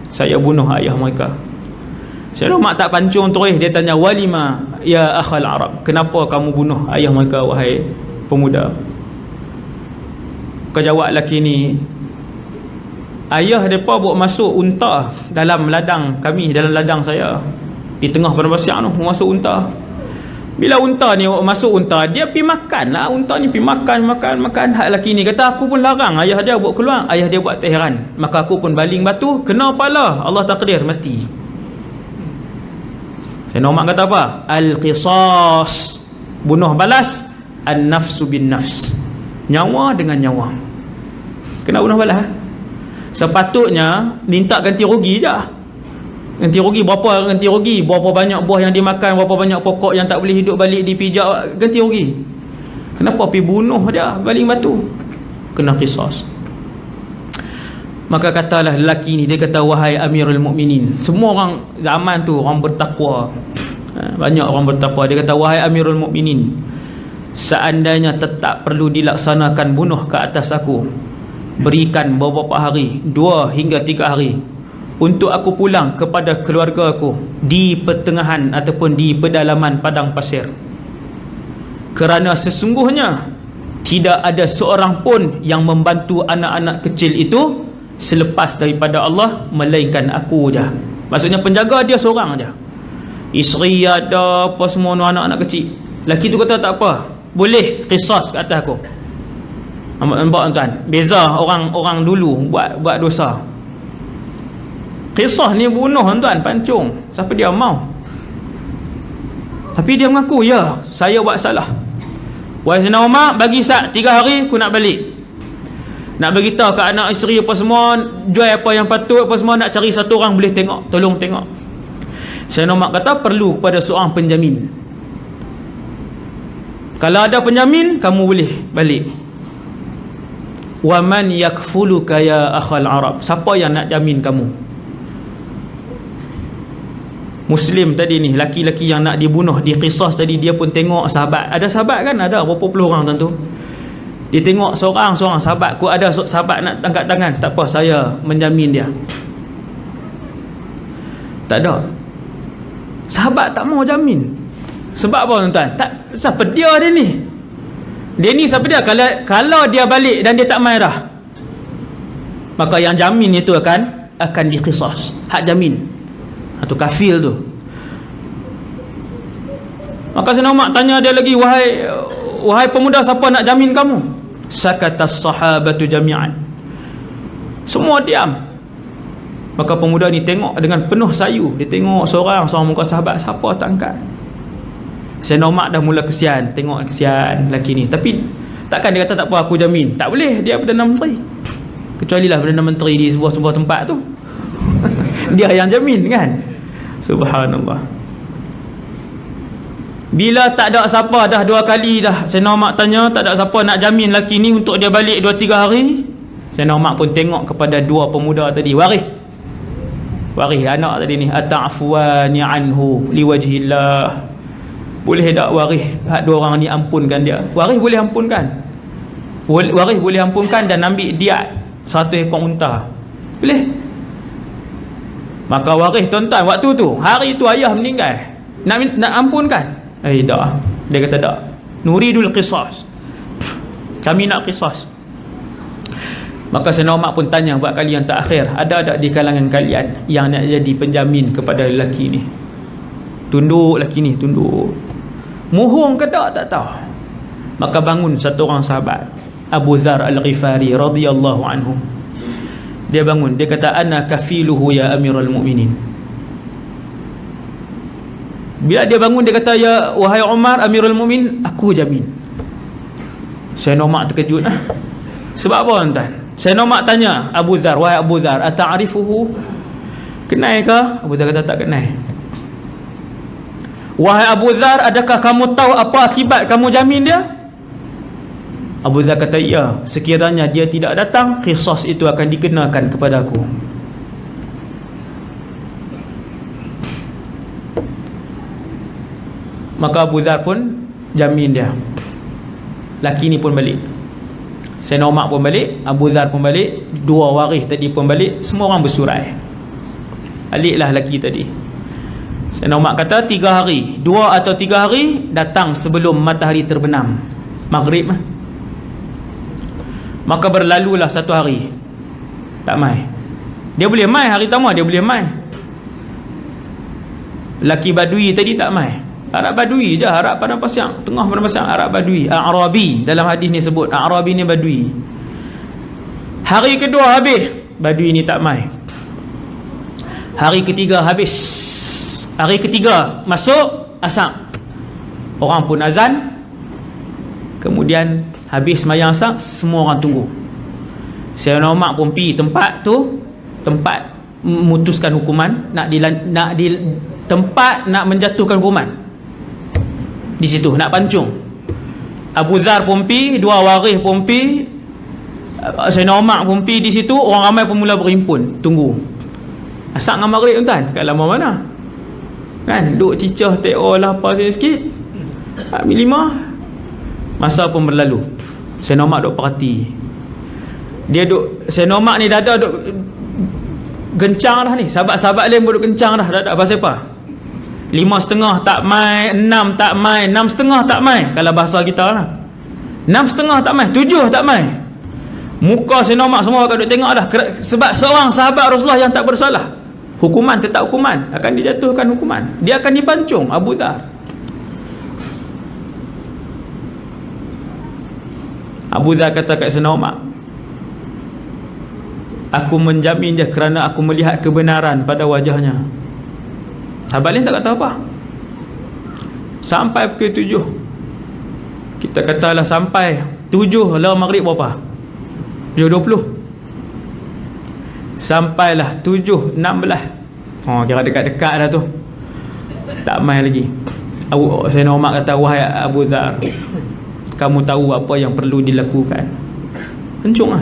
saya bunuh ayah mereka. Sayyidina Umar tak pancung terus, dia tanya, walima ya akhal Arab, kenapa kamu bunuh ayah mereka wahai pemuda? Kau jawab lelaki ni, ayah mereka bawa masuk unta dalam ladang kami, dalam ladang saya di tengah padang pasir tu, masuk unta. Bila unta ni masuk unta, dia pergi makan lah, unta ni pergi makan. Hak lelaki ni kata, aku pun larang ayah dia buat keluar, ayah dia buat teheran, maka aku pun baling batu, kena pala, Allah takdir mati. Sayyidina Umar kata apa? Al-qisas, bunuh balas, an-nafsu bin nafs, nyawa dengan nyawa. Kena bunuh balas. Sepatutnya minta ganti rugi je. Ganti rugi berapa? Ganti rugi berapa banyak buah yang dimakan, berapa banyak pokok yang tak boleh hidup balik dipijak, ganti rugi. Kenapa pergi bunuh dia, baling batu? Kena qisas. Maka katalah lelaki ni, dia kata, wahai Amirul Mukminin, semua orang zaman tu orang bertakwa, banyak orang bertakwa. Dia kata, wahai Amirul Mukminin, seandainya tetap perlu dilaksanakan bunuh ke atas aku, berikan beberapa hari, 2 hingga 3 hari, untuk aku pulang kepada keluarga aku di pertengahan ataupun di pedalaman padang pasir. Kerana sesungguhnya tidak ada seorang pun yang membantu anak-anak kecil itu selepas daripada Allah, melainkan aku je. Maksudnya penjaga dia seorang je, isteri ada, apa semua anak-anak kecil. Lelaki tu kata, tak apa, boleh qisas ke atas aku. Nampak tuan, beza orang dulu buat dosa. Qisas ni bunuh tuan, pancung. Siapa dia mau? Tapi dia mengaku, ya, saya buat salah. Wahai Sayyidina Umar, bagi 3 hari aku nak balik. Nak beritahu ke anak isteri apa semua, jual apa yang patut apa semua, nak cari satu orang boleh tengok, tolong tengok. Sayyidina Umar kata, perlu kepada seorang penjamin. Kalau ada penjamin, kamu boleh balik. Wa man yakfuluka ya akhal Arab, siapa yang nak jamin kamu? Muslim tadi ni, laki-laki yang nak dibunuh, diqisas tadi, dia pun tengok sahabat. Ada sahabat kan, ada berapa puluh orang tentu. Dia tengok seorang sahabat, ku ada sahabat nak angkat tangan, tak apa, saya menjamin dia. Tak ada. Sahabat tak mau jamin. Sebab apa tuan-tuan? Tak, siapa dia ni? Dia ni siapa dia? Kalau dia balik dan dia tak mai dah, maka yang jamin itu akan diqisas. Hak jamin atau kafil tu. Maka Sayyidina Umar tanya dia lagi, wahai pemuda, siapa nak jamin kamu? Sakatas sahabatu jami'an, semua diam. Maka pemuda ni tengok dengan penuh sayu, dia tengok seorang muka sahabat, siapa tak angkat. Sayyidina Umar dah mula kesian, tengok kesian lelaki ni. Tapi takkan dia kata tak apa, aku jamin. Tak boleh, dia Perdana Menteri. Kecuali lah Perdana Menteri di sebuah tempat tu dia yang jamin kan. Subhanallah. Bila tak ada siapa, dah 2 kali dah Sayyidina Umar tanya, tak ada siapa nak jamin lelaki ni untuk dia balik 2-3 hari. Sayyidina Umar pun tengok kepada 2 pemuda tadi, waris anak tadi ni, ata'fuani anhu liwajhillah, boleh tak waris hak 2 orang ni ampunkan dia? Waris boleh ampunkan, waris boleh ampunkan dan ambil diat 100 ekor unta, boleh. Maka waris tuan-tuan, waktu tu, hari tu ayah meninggal, nak ampunkan? Tak. Dia kata tak. Nuridul qisas, kami nak qisas. Maka Sayyidina Umar pun tanya buat kali yang terakhir, ada di kalangan kalian yang nak jadi penjamin kepada lelaki ni? Tunduk lelaki ni, tunduk. Mohon ke tak tahu. Maka bangun satu orang sahabat, Abu Dzar Al-Ghifari radhiyallahu anhu. Dia bangun, dia kata, ana kafiluhu ya Amirul Mukminin. Bila dia bangun, dia kata, ya wahai Umar Amirul Mukminin, aku jamin. Sayyidina Umar terkejut. Sebab apa tuan-tuan? Sayyidina Umar tanya Abu Dzar, wahai Abu Dzar, ata'rifuhu? Kenal ke? Abu Dhar kata tak kenal. Wahai Abu Dhar, adakah kamu tahu apa akibat kamu jamin dia? Abu Dhar kata, ya, sekiranya dia tidak datang, qisas itu akan dikenakan kepada aku. Maka Abu Dhar pun jamin dia. Laki ni pun balik, Sayyidina Umar pun balik, Abu Dhar pun balik, dua waris tadi pun balik, semua orang bersurai. Baliklah laki tadi. Sayyidina Umar kata 3 hari, 2 atau 3 hari datang sebelum matahari terbenam, maghrib. Maka berlalulah 1 hari, tak mai. Dia boleh mai hari pertama, dia boleh mai. Laki Badui tadi tak mai. Arab Badui je, Arab padang pasang, tengah padang pasang, Arab Badui, Arabi. Dalam hadis ni sebut Arabi ni Badui. Hari kedua habis, Badui ni tak mai. Hari ketiga habis. Hari ketiga masuk asar, orang pun azan. Kemudian habis sembahyang asar, semua orang tunggu. Sayyidina Umar pun pergi tempat tu, tempat memutuskan hukuman, tempat nak menjatuhkan hukuman. Di situ nak pancung. Abu Dhar pun pergi, 2 waris pun pergi, Sayyidina Umar pun pergi di situ, orang ramai pun mula berhimpun tunggu. Asar dengan maghrib tuan, kat lama mana? Kan duk cicah teo lah apa sikit. Ambil 5. Masa pun berlalu. Sayyidina Umar duk perhati. Dia duk, Sayyidina Umar ni dada duk gencang dah ni. Sahabat-sahabat lain pun duk gencang dah. Dada pasal apa? 5.5 tak mai, 6 tak mai, 6.5 tak mai. Kalau bahasa kita lah, 6.5 tak mai, 7 tak mai. Muka Sayyidina Umar semua akan duk tengok dah. Sebab seorang sahabat Rasulullah yang tak bersalah, hukuman tetap hukuman, akan dijatuhkan hukuman, dia akan dipancung. Abu Dhar. Abu Dhar kata kat Sayyidina Umar, aku menjamin je kerana aku melihat kebenaran pada wajahnya. Sahabat lain tak kata apa. Sampai pukul 7, kita katalah sampai 7 lah maghrib berapa? 7.20. Sampailah 7.16. Kira dekat-dekat dah tu, tak mai lagi. Sayyidina Umar kata, wahai Abu Dhar, kamu tahu apa yang perlu dilakukan. Kencung lah.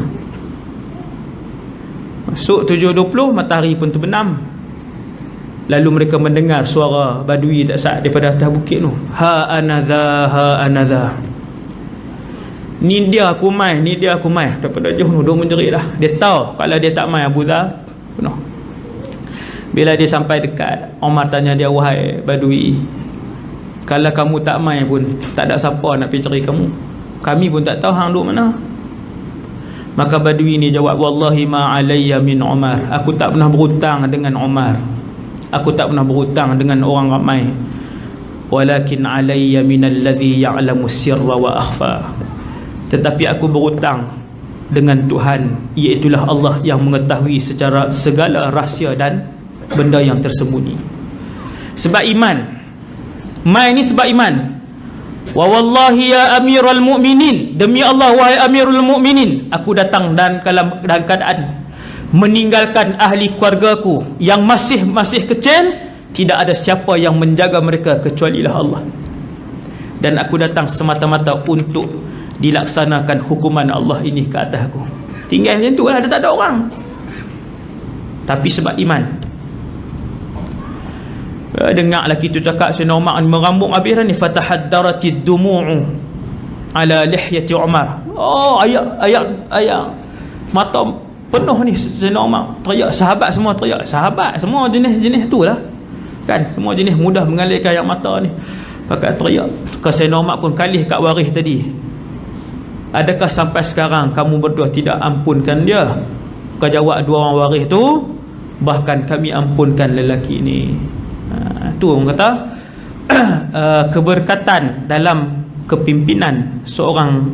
Masuk 7.20, matahari pun terbenam. Lalu mereka mendengar suara Badui tak sah daripada atas bukit tu. Ha anadha, ha anadha. Ni dia aku mai, ni dia aku mai. Daripada jauh tu, dia menjerit dah. Dia tahu kalau dia tak mai Abu Dhar penuh. Bila dia sampai dekat, Omar tanya dia, wahai Badui, kalau kamu tak mai pun tak ada siapa nak pergi cari kamu. Kami pun tak tahu hang duk mana. Maka Badui ni jawab, wallahi ma alayya min Umar. Aku tak pernah berhutang dengan Umar. Aku tak pernah berhutang dengan orang ramai. Walakin alayya min alladhi ya'lamu sirra wa akhfa. Tetapi aku berhutang dengan Tuhan, iaitulah Allah yang mengetahui secara segala rahsia dan benda yang tersembunyi. Sebab iman. Mai ni sebab iman. Wa wallahi ya amirul mu'minin, demi Allah wahai amirul mu'minin, aku datang dan dalam keadaan meninggalkan ahli keluargaku yang masih kecil. Tidak ada siapa yang menjaga mereka kecuali Allah. Dan aku datang semata-mata untuk dilaksanakan hukuman Allah ini ke atas aku. Tinggal macam tu lah, ada tak ada orang. Tapi sebab iman. Dengar lelaki tu cakap, Sayyidina Umar merambung habis ni, fatahaddaratid dumu'u ala lihyati Umar. Ayat mata penuh ni. Sayyidina Umar teriak, sahabat semua teriak, sahabat semua jenis-jenis tu lah kan, semua jenis mudah mengalirkan air mata ni. Pakai teriak. Sayyidina Umar pun kalih kat waris tadi, adakah sampai sekarang kamu berdua tidak ampunkan dia? Kau jawab dua orang waris tu, bahkan kami ampunkan lelaki ni. Tu orang kata keberkatan dalam kepimpinan seorang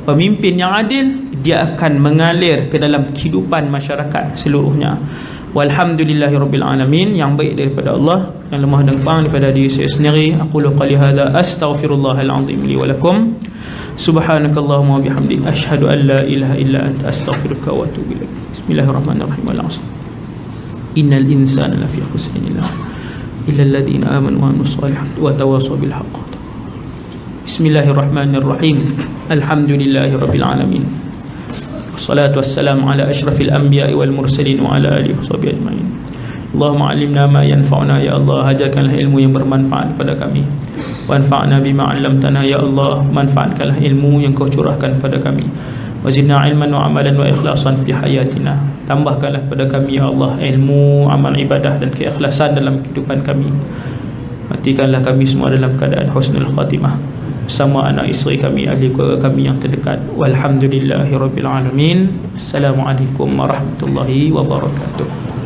pemimpin yang adil, dia akan mengalir ke dalam kehidupan masyarakat seluruhnya. Walhamdulillahirabbil alamin. Yang baik daripada Allah, yang lemah dan kurang daripada diri saya sendiri. Aqulu qali hadza astaghfirullahal azim li wa lakum. Subhanakallahumma wa bihamdik asyhadu an la ilaha illa anta astaghfiruka wa atubu ilaik. Bismillahirrahmanirrahim. innal insana lafi khusrin illa alladhina amanu wa amilus solihati wa tawassaw bil haqq. Bismillahirrahmanirrahim. Alhamdulillahi rabbil alamin. Wassalatu wassalamu ala asyrafil anbiya'i wal mursalin wa ala alihi washabihi ajma'in. Allahumma 'allimna ma yanfa'una ya Allah, ajarkanlah ilmu yang bermanfaat pada kami. Wanfa'na bima 'allamtana ya Allah, manfaatkanlah ilmu yang Kau curahkan pada kami. Wazidna ilman wa amalan wa ikhlasan fi hayatina. Tambahkanlah pada kami ya Allah ilmu, amal ibadah dan keikhlasan dalam kehidupan kami. Matikanlah kami semua dalam keadaan husnul khatimah bersama anak isteri kami, ahli keluarga kami yang terdekat. Walhamdulillahirabbil alamin. Assalamualaikum warahmatullahi wabarakatuh.